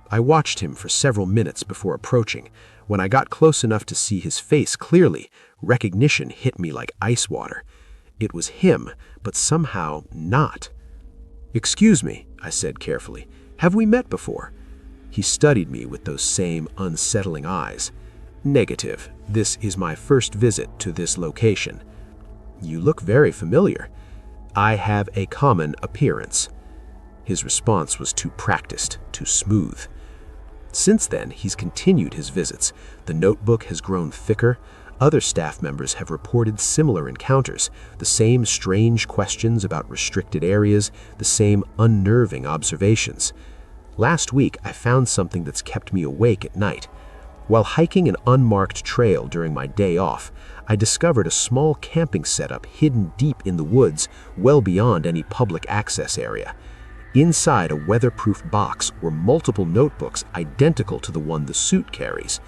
I watched him for several minutes before approaching. When I got close enough to see his face clearly, recognition hit me like ice water. It was him, but somehow not. "Excuse me," I said carefully. "Have we met before?" He studied me with those same unsettling eyes. "Negative. This is my first visit to this location." "You look very familiar." "I have a common appearance." His response was too practiced, too smooth. Since then, he's continued his visits. The notebook has grown thicker. Other staff members have reported similar encounters, the same strange questions about restricted areas, the same unnerving observations. Last week, I found something that's kept me awake at night. While hiking an unmarked trail during my day off, I discovered a small camping setup hidden deep in the woods, well beyond any public access area. Inside a weatherproof box were multiple notebooks identical to the one the suit carries.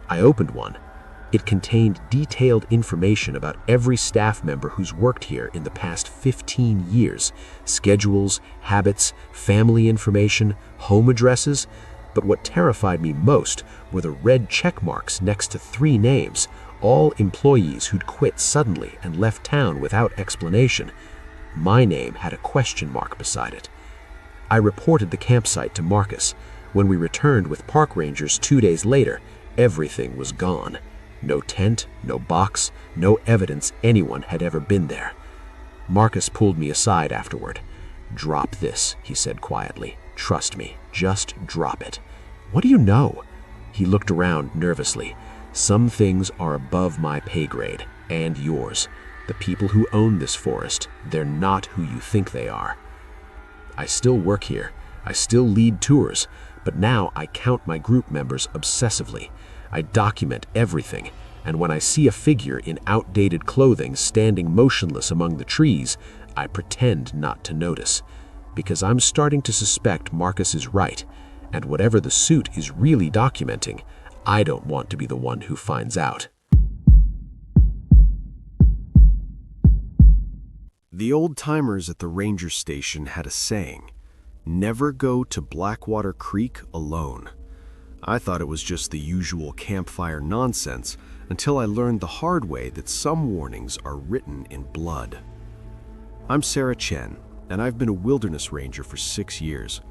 I opened one. It contained detailed information about every staff member who's worked here in the past 15 years, schedules, habits, family information, home addresses. But what terrified me most were the red check marks next to 3 names, all employees who'd quit suddenly and left town without explanation. My name had a question mark beside it. I reported the campsite to Marcus. When we returned with park rangers 2 days later, everything was gone. No tent, no box, no evidence anyone had ever been there. Marcus pulled me aside afterward. "Drop this," he said quietly. "Trust me, just drop it." "What do you know?" He looked around nervously. "Some things are above my pay grade, and yours. The people who own this forest, they're not who you think they are." I still work here. I still lead tours, but now I count my group members obsessively. I document everything, and when I see a figure in outdated clothing standing motionless among the trees, I pretend not to notice, because I'm starting to suspect Marcus is right, and whatever the suit is really documenting, I don't want to be the one who finds out. The old-timers at the ranger station had a saying, "Never go to Blackwater Creek alone." I thought it was just the usual campfire nonsense until I learned the hard way that some warnings are written in blood. I'm Sarah Chen, and I've been a wilderness ranger for 6 years.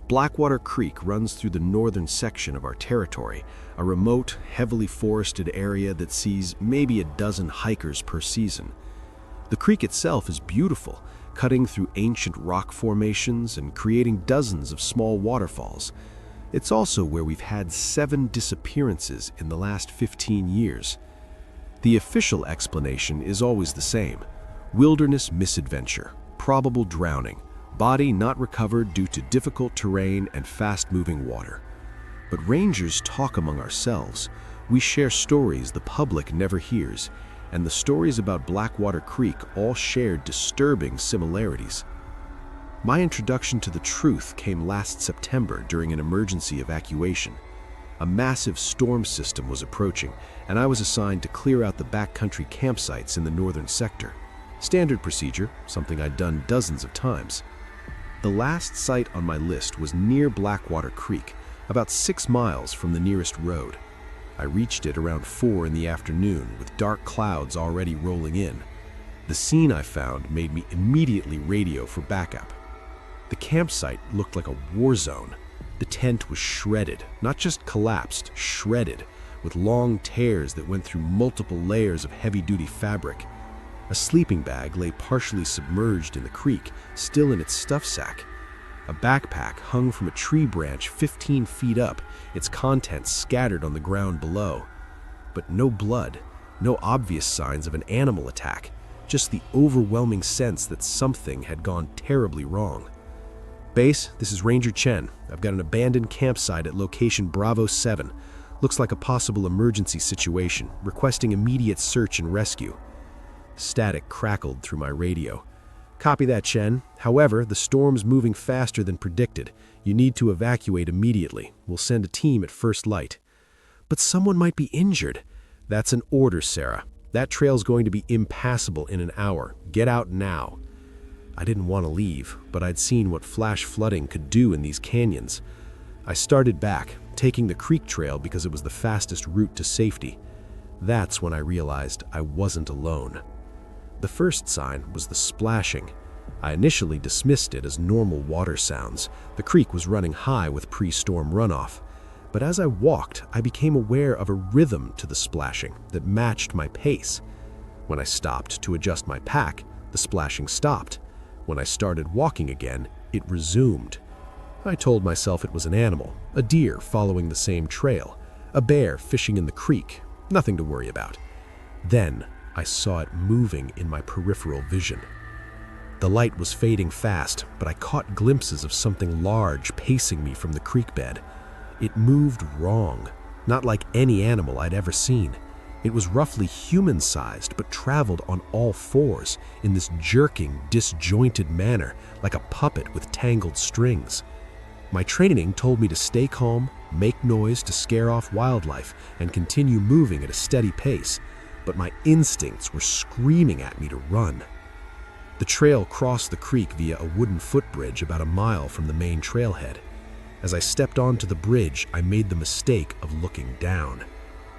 Blackwater Creek runs through the northern section of our territory, a remote, heavily forested area that sees maybe a dozen hikers per season. The creek itself is beautiful, cutting through ancient rock formations and creating dozens of small waterfalls. It's also where we've had 7 disappearances in the last 15 years. The official explanation is always the same: wilderness misadventure, probable drowning, body not recovered due to difficult terrain and fast-moving water. But rangers talk among ourselves. We share stories the public never hears, and the stories about Blackwater Creek all share disturbing similarities. My introduction to the truth came last September during an emergency evacuation. A massive storm system was approaching, and I was assigned to clear out the backcountry campsites in the northern sector. Standard procedure, something I'd done dozens of times. The last site on my list was near Blackwater Creek, about 6 miles from the nearest road. I reached it around 4 in the afternoon with dark clouds already rolling in. The scene I found made me immediately radio for backup. The campsite looked like a war zone. The tent was shredded, not just collapsed, shredded, with long tears that went through multiple layers of heavy-duty fabric. A sleeping bag lay partially submerged in the creek, still in its stuff sack. A backpack hung from a tree branch 15 feet up, its contents scattered on the ground below. But no blood, no obvious signs of an animal attack, just the overwhelming sense that something had gone terribly wrong. Base, this is Ranger Chen. I've got an abandoned campsite at location Bravo 7. Looks like a possible emergency situation, requesting immediate search and rescue. Static crackled through my radio. Copy that, Chen. However, the storm's moving faster than predicted. You need to evacuate immediately. We'll send a team at first light. But someone might be injured. That's an order, Sarah. That trail's going to be impassable in an hour. Get out now. I didn't want to leave, but I'd seen what flash flooding could do in these canyons. I started back, taking the creek trail because it was the fastest route to safety. That's when I realized I wasn't alone. The first sign was the splashing. I initially dismissed it as normal water sounds. The creek was running high with pre-storm runoff. But as I walked, I became aware of a rhythm to the splashing that matched my pace. When I stopped to adjust my pack, the splashing stopped. When I started walking again, it resumed. I told myself it was an animal, a deer following the same trail, a bear fishing in the creek, nothing to worry about. Then I saw it moving in my peripheral vision. The light was fading fast, but I caught glimpses of something large pacing me from the creek bed. It moved wrong, not like any animal I'd ever seen. It was roughly human-sized, but traveled on all fours in this jerking, disjointed manner, like a puppet with tangled strings. My training told me to stay calm, make noise to scare off wildlife, and continue moving at a steady pace, but my instincts were screaming at me to run. The trail crossed the creek via a wooden footbridge about a mile from the main trailhead. As I stepped onto the bridge, I made the mistake of looking down.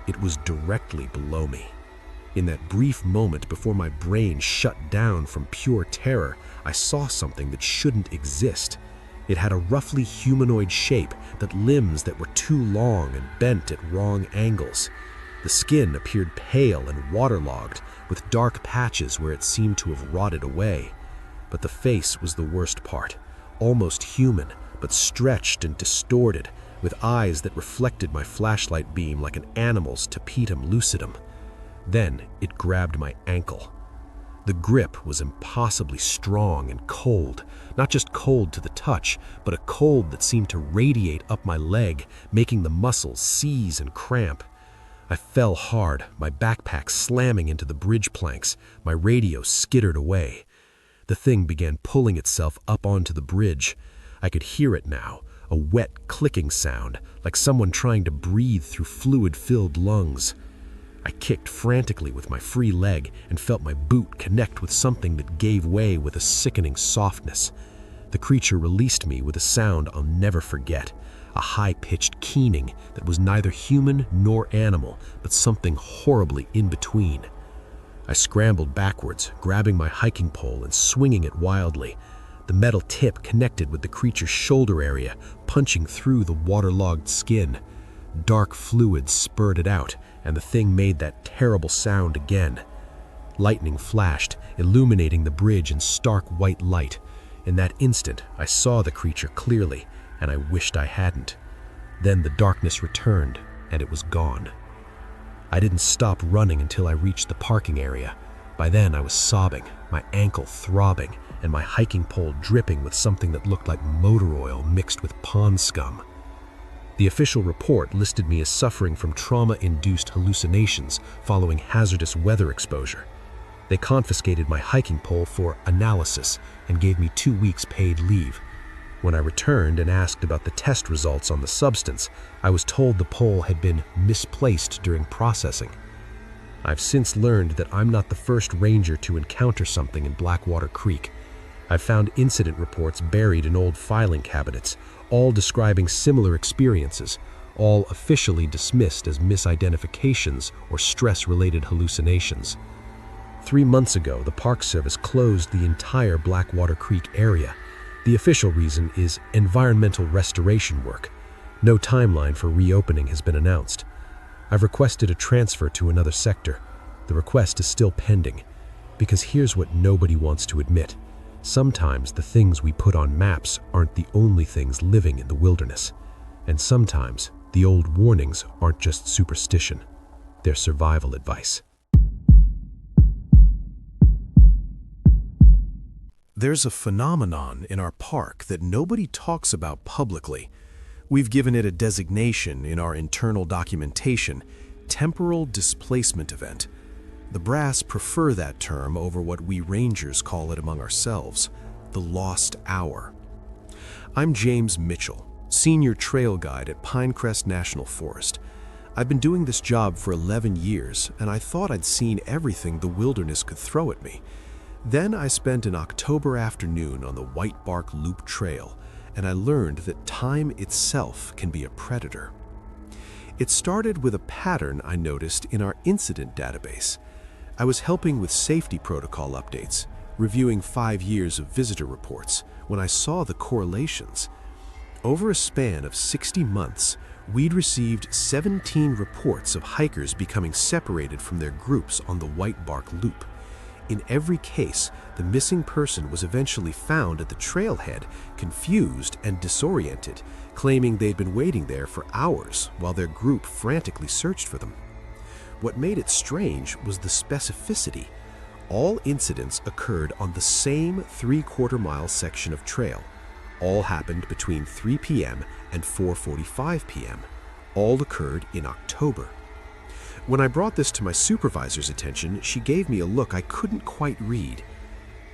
It was directly below me. In that brief moment before my brain shut down from pure terror, I saw something that shouldn't exist. It had a roughly humanoid shape, that limbs that were too long and bent at wrong angles. The skin appeared pale and waterlogged, with dark patches where it seemed to have rotted away. But the face was the worst part, almost human, but stretched and distorted, with eyes that reflected my flashlight beam like an animal's tapetum lucidum. Then it grabbed my ankle. The grip was impossibly strong and cold, not just cold to the touch, but a cold that seemed to radiate up my leg, making the muscles seize and cramp. I fell hard, my backpack slamming into the bridge planks, my radio skittered away. The thing began pulling itself up onto the bridge. I could hear it now, a wet clicking sound, like someone trying to breathe through fluid-filled lungs. I kicked frantically with my free leg and felt my boot connect with something that gave way with a sickening softness. The creature released me with a sound I'll never forget, a high-pitched keening that was neither human nor animal, but something horribly in between. I scrambled backwards, grabbing my hiking pole and swinging it wildly. The metal tip connected with the creature's shoulder area, punching through the waterlogged skin. Dark fluid spurted out, and the thing made that terrible sound again. Lightning flashed, illuminating the bridge in stark white light. In that instant, I saw the creature clearly, and I wished I hadn't. Then the darkness returned, and it was gone. I didn't stop running until I reached the parking area. By then, I was sobbing, my ankle throbbing, and my hiking pole dripping with something that looked like motor oil mixed with pond scum. The official report listed me as suffering from trauma-induced hallucinations following hazardous weather exposure. They confiscated my hiking pole for analysis and gave me 2 weeks paid leave. When I returned and asked about the test results on the substance, I was told the pole had been misplaced during processing. I've since learned that I'm not the first ranger to encounter something in Blackwater Creek. I've found incident reports buried in old filing cabinets, all describing similar experiences, all officially dismissed as misidentifications or stress-related hallucinations. 3 months ago, the Park Service closed the entire Blackwater Creek area. The official reason is environmental restoration work. No timeline for reopening has been announced. I've requested a transfer to another sector. The request is still pending, because here's what nobody wants to admit. Sometimes the things we put on maps aren't the only things living in the wilderness. And sometimes the old warnings aren't just superstition. They're survival advice. There's a phenomenon in our park that nobody talks about publicly. We've given it a designation in our internal documentation, temporal displacement event. The brass prefer that term over what we rangers call it among ourselves, the lost hour. I'm James Mitchell, senior trail guide at Pinecrest National Forest. I've been doing this job for 11 years, and I thought I'd seen everything the wilderness could throw at me. Then I spent an October afternoon on the White Bark Loop Trail, and I learned that time itself can be a predator. It started with a pattern I noticed in our incident database. I was helping with safety protocol updates, reviewing 5 years of visitor reports, when I saw the correlations. Over a span of 60 months, we'd received 17 reports of hikers becoming separated from their groups on the White Bark Loop. In every case, the missing person was eventually found at the trailhead, confused and disoriented, claiming they'd been waiting there for hours while their group frantically searched for them. What made it strange was the specificity. All incidents occurred on the same 3/4-mile section of trail. All happened between 3 p.m. and 4:45 p.m. All occurred in October. When I brought this to my supervisor's attention, she gave me a look I couldn't quite read.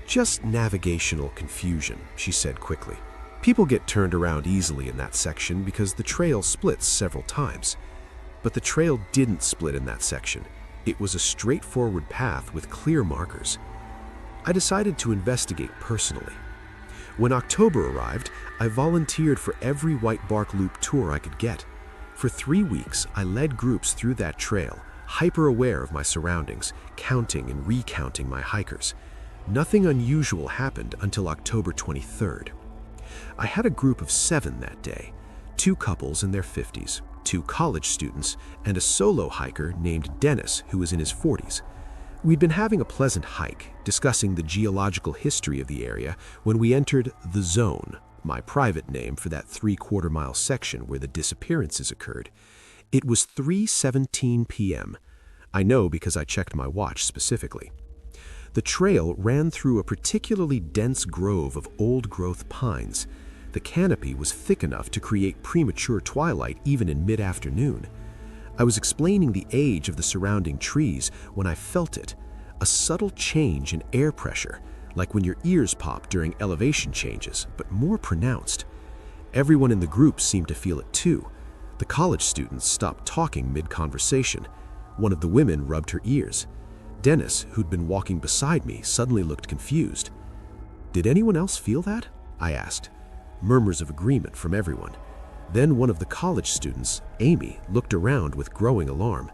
"Just navigational confusion," she said quickly. "People get turned around easily in that section because the trail splits several times." But the trail didn't split in that section. It was a straightforward path with clear markers. I decided to investigate personally. When October arrived, I volunteered for every White Bark Loop tour I could get. For 3 weeks, I led groups through that trail, hyper-aware of my surroundings, counting and recounting my hikers. Nothing unusual happened until October 23rd. I had a group of 7 that day, 2 couples in their 50s, 2 college students, and a solo hiker named Dennis, who was in his 40s. We'd been having a pleasant hike, discussing the geological history of the area when we entered the Zone, my private name for that 3/4-mile section where the disappearances occurred. It was 3:17 p.m. I know because I checked my watch specifically. The trail ran through a particularly dense grove of old-growth pines. The canopy was thick enough to create premature twilight even in mid-afternoon. I was explaining the age of the surrounding trees when I felt it, a subtle change in air pressure, like when your ears pop during elevation changes, but more pronounced. Everyone in the group seemed to feel it too. The college students stopped talking mid-conversation. One of the women rubbed her ears. Dennis, who'd been walking beside me, suddenly looked confused. "Did anyone else feel that?" I asked. Murmurs of agreement from everyone. Then one of the college students, Amy, looked around with growing alarm.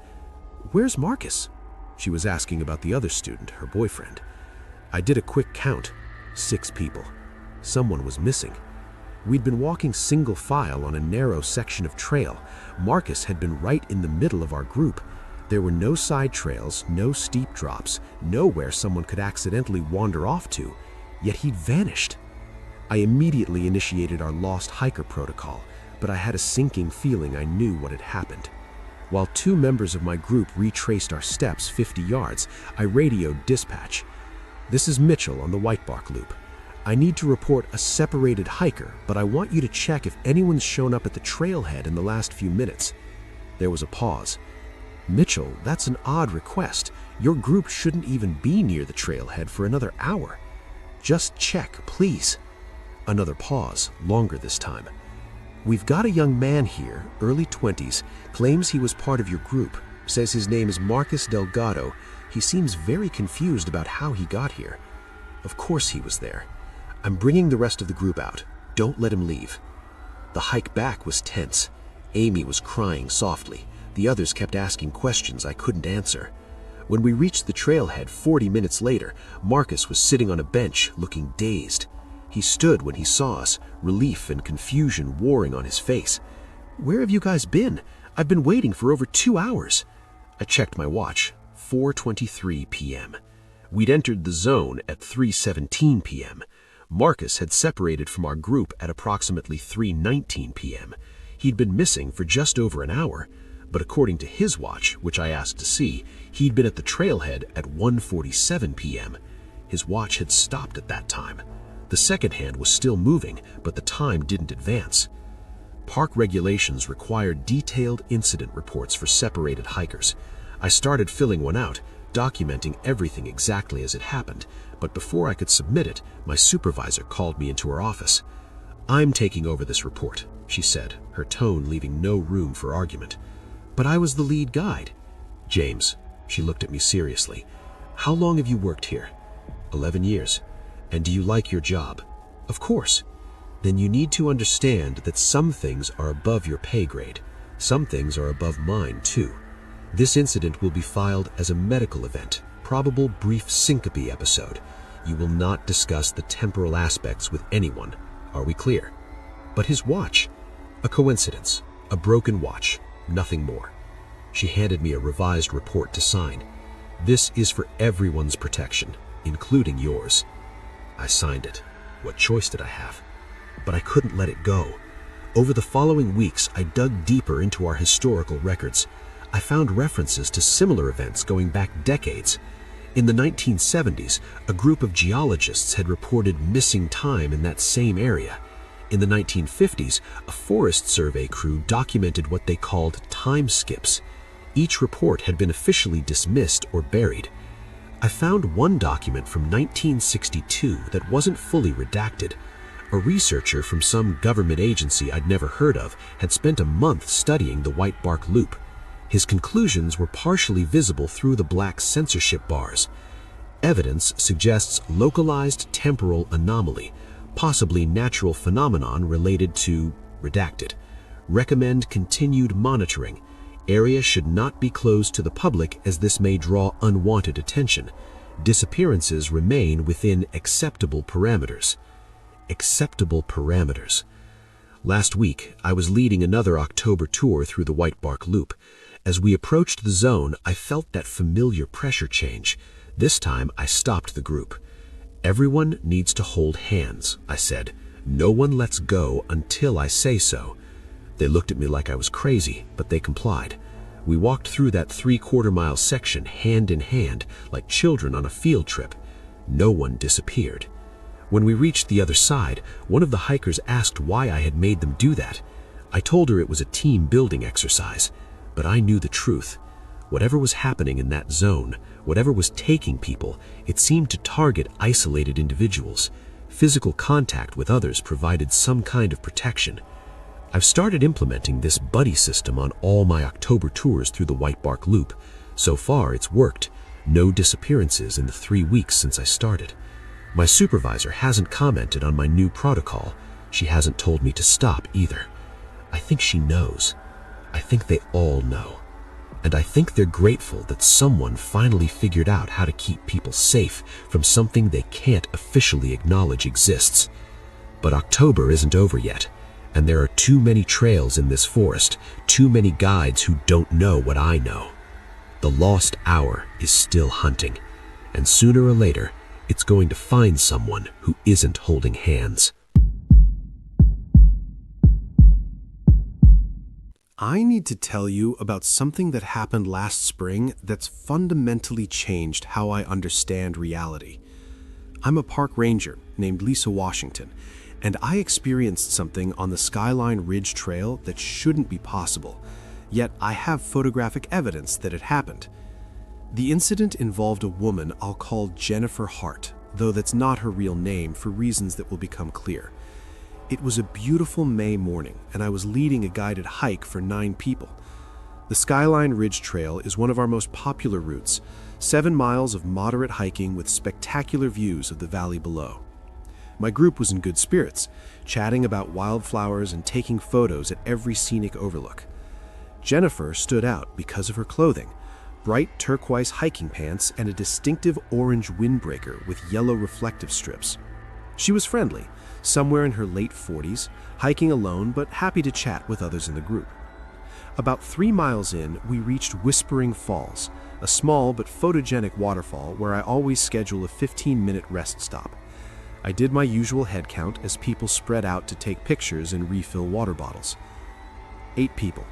"Where's Marcus?" She was asking about the other student, her boyfriend. I did a quick count. 6 people. Someone was missing. We'd been walking single file on a narrow section of trail. Marcus had been right in the middle of our group. There were no side trails, no steep drops, nowhere someone could accidentally wander off to, yet he'd vanished. I immediately initiated our lost hiker protocol, but I had a sinking feeling I knew what had happened. While 2 members of my group retraced our steps 50 yards, I radioed dispatch. "This is Mitchell on the White Bark Loop. I need to report a separated hiker, but I want you to check if anyone's shown up at the trailhead in the last few minutes." There was a pause. "Mitchell, that's an odd request. Your group shouldn't even be near the trailhead for another hour. Just check, please." Another pause, longer this time. "We've got a young man here, early 20s, claims he was part of your group, says his name is Marcus Delgado. He seems very confused about how he got here." "Of course he was there. I'm bringing the rest of the group out. Don't let him leave." The hike back was tense. Amy was crying softly. The others kept asking questions I couldn't answer. When we reached the trailhead 40 minutes later, Marcus was sitting on a bench, looking dazed. He stood when he saw us, relief and confusion warring on his face. "Where have you guys been? I've been waiting for over 2 hours." I checked my watch. 4:23 p.m. We'd entered the zone at 3:17 p.m. Marcus had separated from our group at approximately 3:19 p.m. He'd been missing for just over an hour, but according to his watch, which I asked to see, he'd been at the trailhead at 1:47 p.m. His watch had stopped at that time. The second hand was still moving, but the time didn't advance. Park regulations required detailed incident reports for separated hikers. I started filling one out, documenting everything exactly as it happened, but before I could submit it, my supervisor called me into her office. "I'm taking over this report," she said, her tone leaving no room for argument. "But I was the lead guide." "James," she looked at me seriously, "how long have you worked here?" 11 years. "And do you like your job?" "Of course." "Then you need to understand that some things are above your pay grade. Some things are above mine, too. This incident will be filed as a medical event, probable brief syncope episode. You will not discuss the temporal aspects with anyone. Are we clear?" "But his watch." "A coincidence. A broken watch. Nothing more." She handed me a revised report to sign. "This is for everyone's protection, including yours." I signed it. What choice did I have? But I couldn't let it go. Over the following weeks, I dug deeper into our historical records. I found references to similar events going back decades. In the 1970s, a group of geologists had reported missing time in that same area. In the 1950s, a forest survey crew documented what they called time skips. Each report had been officially dismissed or buried. I found one document from 1962 that wasn't fully redacted. A researcher from some government agency I'd never heard of had spent a month studying the White Bark Loop. His conclusions were partially visible through the black censorship bars. Evidence suggests localized temporal anomaly, possibly natural phenomenon related to redacted. Recommend continued monitoring. Area should not be closed to the public as this may draw unwanted attention. Disappearances remain within acceptable parameters. Acceptable parameters. Last week, I was leading another October tour through the White Bark Loop. As we approached the zone, I felt that familiar pressure change. This time, I stopped the group. "Everyone needs to hold hands," I said. "No one lets go until I say so." They looked at me like I was crazy, but they complied. We walked through that 3/4-mile section hand in hand, like children on a field trip. No one disappeared. When we reached the other side, one of the hikers asked why I had made them do that. I told her it was a team-building exercise, but I knew the truth. Whatever was happening in that zone, whatever was taking people, it seemed to target isolated individuals. Physical contact with others provided some kind of protection. I've started implementing this buddy system on all my October tours through the White Bark Loop. So far, it's worked. No disappearances in the 3 weeks since I started. My supervisor hasn't commented on my new protocol. She hasn't told me to stop either. I think she knows. I think they all know. And I think they're grateful that someone finally figured out how to keep people safe from something they can't officially acknowledge exists. But October isn't over yet. And there are too many trails in this forest, too many guides who don't know what I know. The lost hour is still hunting, and sooner or later, it's going to find someone who isn't holding hands. I need to tell you about something that happened last spring that's fundamentally changed how I understand reality. I'm a park ranger named Lisa Washington, and I experienced something on the Skyline Ridge Trail that shouldn't be possible, yet I have photographic evidence that it happened. The incident involved a woman I'll call Jennifer Hart, though that's not her real name for reasons that will become clear. It was a beautiful May morning, and I was leading a guided hike for 9 people. The Skyline Ridge Trail is one of our most popular routes, 7 miles of moderate hiking with spectacular views of the valley below. My group was in good spirits, chatting about wildflowers and taking photos at every scenic overlook. Jennifer stood out because of her clothing, bright turquoise hiking pants and a distinctive orange windbreaker with yellow reflective strips. She was friendly, somewhere in her late 40s, hiking alone but happy to chat with others in the group. About 3 miles in, we reached Whispering Falls, a small but photogenic waterfall where I always schedule a 15-minute rest stop. I did my usual head count as people spread out to take pictures and refill water bottles. 8 people.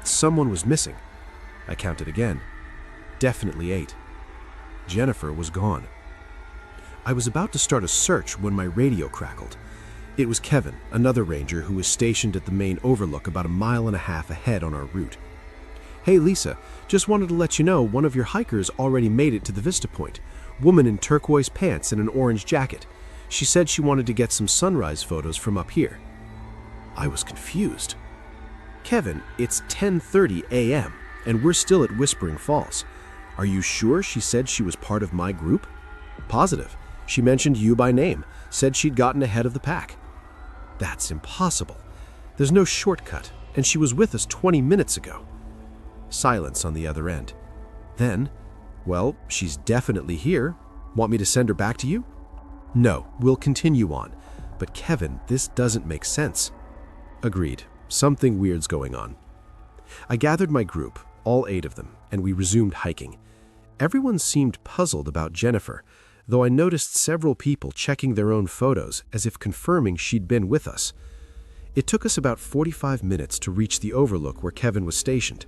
Someone was missing. I counted again. Definitely 8. Jennifer was gone. I was about to start a search when my radio crackled. It was Kevin, another ranger who was stationed at the main overlook about 1.5 miles ahead on our route. "Hey Lisa, just wanted to let you know one of your hikers already made it to the vista point. Woman in turquoise pants and an orange jacket. She said she wanted to get some sunrise photos from up here." I was confused. "Kevin, it's 10:30 a.m. and we're still at Whispering Falls. Are you sure she said she was part of my group?" "Positive. She mentioned you by name, said she'd gotten ahead of the pack." "That's impossible. There's no shortcut, and she was with us 20 minutes ago." Silence on the other end. Then, "Well, she's definitely here. Want me to send her back to you?" "No, we'll continue on. But Kevin, this doesn't make sense." "Agreed. Something weird's going on." I gathered my group, all 8 of them, and we resumed hiking. Everyone seemed puzzled about Jennifer, though I noticed several people checking their own photos as if confirming she'd been with us. It took us about 45 minutes to reach the overlook where Kevin was stationed.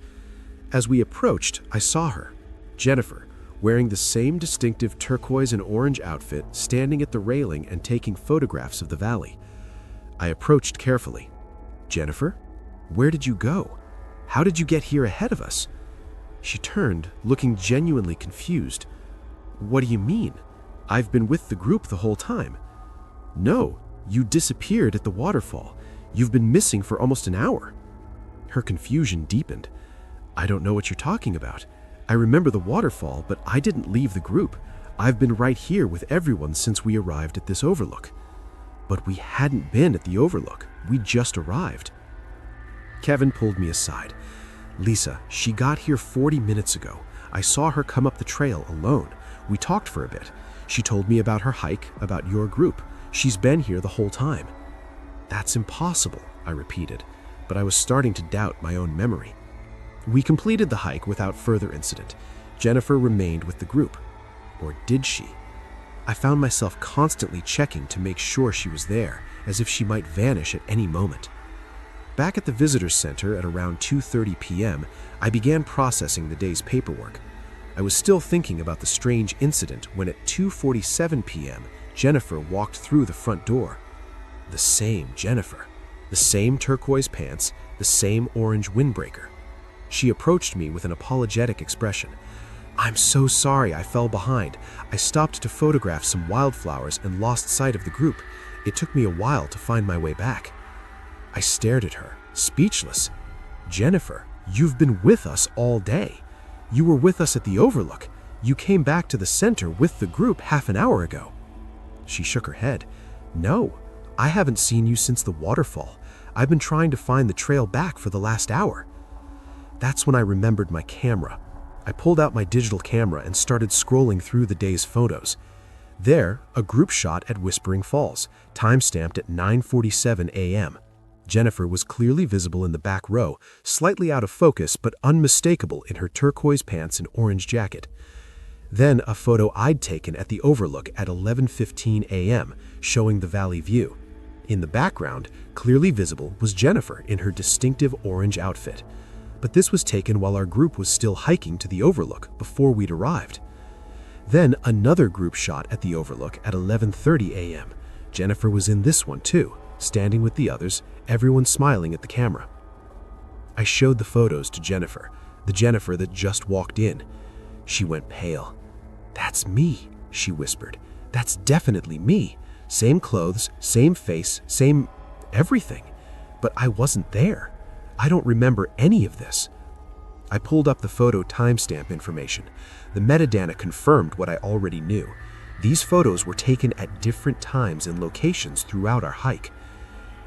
As we approached, I saw her, Jennifer, wearing the same distinctive turquoise and orange outfit, standing at the railing and taking photographs of the valley. I approached carefully. "Jennifer, where did you go? How did you get here ahead of us?" She turned, looking genuinely confused. "What do you mean? I've been with the group the whole time." "No, you disappeared at the waterfall. You've been missing for almost an hour." Her confusion deepened. "I don't know what you're talking about. I remember the waterfall, but I didn't leave the group. I've been right here with everyone since we arrived at this overlook." "But we hadn't been at the overlook. We just arrived." Kevin pulled me aside. "Lisa, she got here 40 minutes ago. I saw her come up the trail alone. We talked for a bit. She told me about her hike, about your group. She's been here the whole time." "That's impossible," I repeated, but I was starting to doubt my own memory. We completed the hike without further incident. Jennifer remained with the group. Or did she? I found myself constantly checking to make sure she was there, as if she might vanish at any moment. Back at the visitor center at around 2:30 p.m., I began processing the day's paperwork. I was still thinking about the strange incident when at 2:47 p.m., Jennifer walked through the front door. The same Jennifer. The same turquoise pants, the same orange windbreaker. She approached me with an apologetic expression. "I'm so sorry I fell behind. I stopped to photograph some wildflowers and lost sight of the group. It took me a while to find my way back." I stared at her, speechless. "Jennifer, you've been with us all day. You were with us at the overlook. You came back to the center with the group half an hour ago." She shook her head. "No, I haven't seen you since the waterfall. I've been trying to find the trail back for the last hour." That's when I remembered my camera. I pulled out my digital camera and started scrolling through the day's photos. There, a group shot at Whispering Falls, time-stamped at 9:47 a.m. Jennifer was clearly visible in the back row, slightly out of focus but unmistakable in her turquoise pants and orange jacket. Then a photo I'd taken at the overlook at 11:15 a.m., showing the valley view. In the background, clearly visible, was Jennifer in her distinctive orange outfit. But this was taken while our group was still hiking to the overlook before we'd arrived. Then another group shot at the overlook at 11:30 a.m. Jennifer was in this one too, standing with the others, everyone smiling at the camera. I showed the photos to Jennifer, the Jennifer that just walked in. She went pale. "That's me," she whispered. "That's definitely me. Same clothes, same face, same everything. But I wasn't there. I don't remember any of this." I pulled up the photo timestamp information. The metadata confirmed what I already knew. These photos were taken at different times and locations throughout our hike.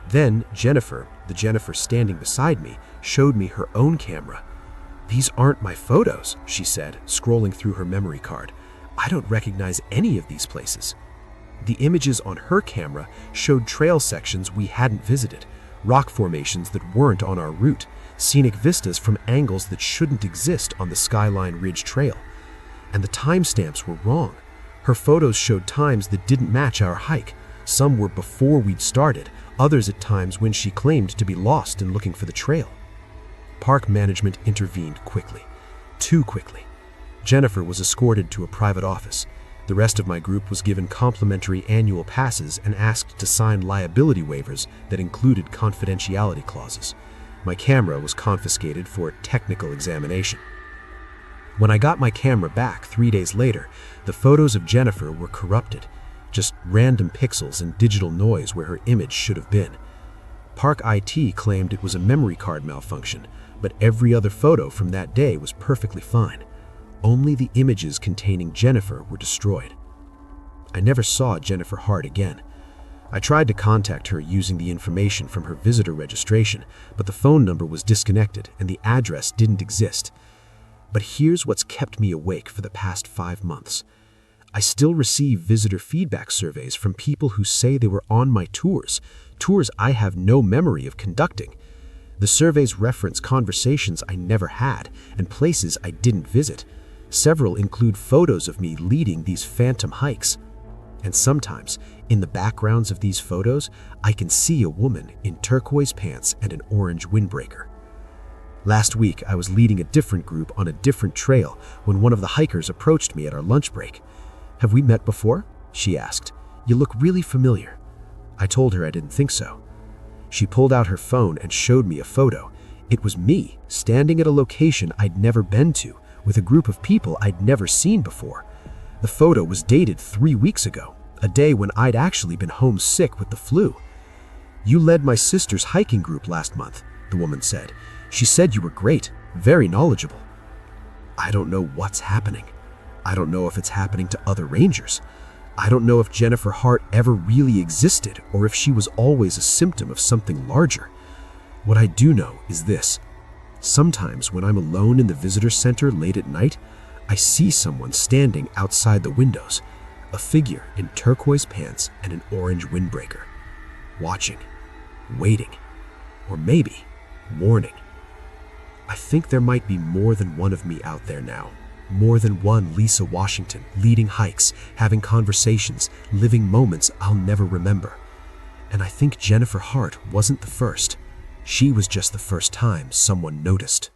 Then Jennifer, the Jennifer standing beside me, showed me her own camera. "These aren't my photos," she said, scrolling through her memory card. "I don't recognize any of these places." The images on her camera showed trail sections we hadn't visited, rock formations that weren't on our route, scenic vistas from angles that shouldn't exist on the Skyline Ridge Trail. And the timestamps were wrong. Her photos showed times that didn't match our hike. Some were before we'd started, others at times when she claimed to be lost and looking for the trail. Park management intervened quickly. Too quickly. Jennifer was escorted to a private office. The rest of my group was given complimentary annual passes and asked to sign liability waivers that included confidentiality clauses. My camera was confiscated for a technical examination. When I got my camera back 3 days later, the photos of Jennifer were corrupted, just random pixels and digital noise where her image should have been. Park IT claimed it was a memory card malfunction, but every other photo from that day was perfectly fine. Only the images containing Jennifer were destroyed. I never saw Jennifer Hart again. I tried to contact her using the information from her visitor registration, but the phone number was disconnected and the address didn't exist. But here's what's kept me awake for the past 5 months. I still receive visitor feedback surveys from people who say they were on my tours I have no memory of conducting. The surveys reference conversations I never had and places I didn't visit. Several include photos of me leading these phantom hikes. And sometimes, in the backgrounds of these photos, I can see a woman in turquoise pants and an orange windbreaker. Last week, I was leading a different group on a different trail when one of the hikers approached me at our lunch break. "Have we met before?" she asked. "You look really familiar." I told her I didn't think so. She pulled out her phone and showed me a photo. It was me, standing at a location I'd never been to, with a group of people I'd never seen before. The photo was dated 3 weeks ago, a day when I'd actually been homesick with the flu. "You led my sister's hiking group last month," the woman said. "She said you were great, very knowledgeable." I don't know what's happening. I don't know if it's happening to other rangers. I don't know if Jennifer Hart ever really existed or if she was always a symptom of something larger. What I do know is this. Sometimes when I'm alone in the visitor center late at night, I see someone standing outside the windows, a figure in turquoise pants and an orange windbreaker, watching, waiting, or maybe warning. I think there might be more than one of me out there now. More than one Lisa Washington, leading hikes, having conversations, living moments I'll never remember. And I think Jennifer Hart wasn't the first. She was just the first time someone noticed.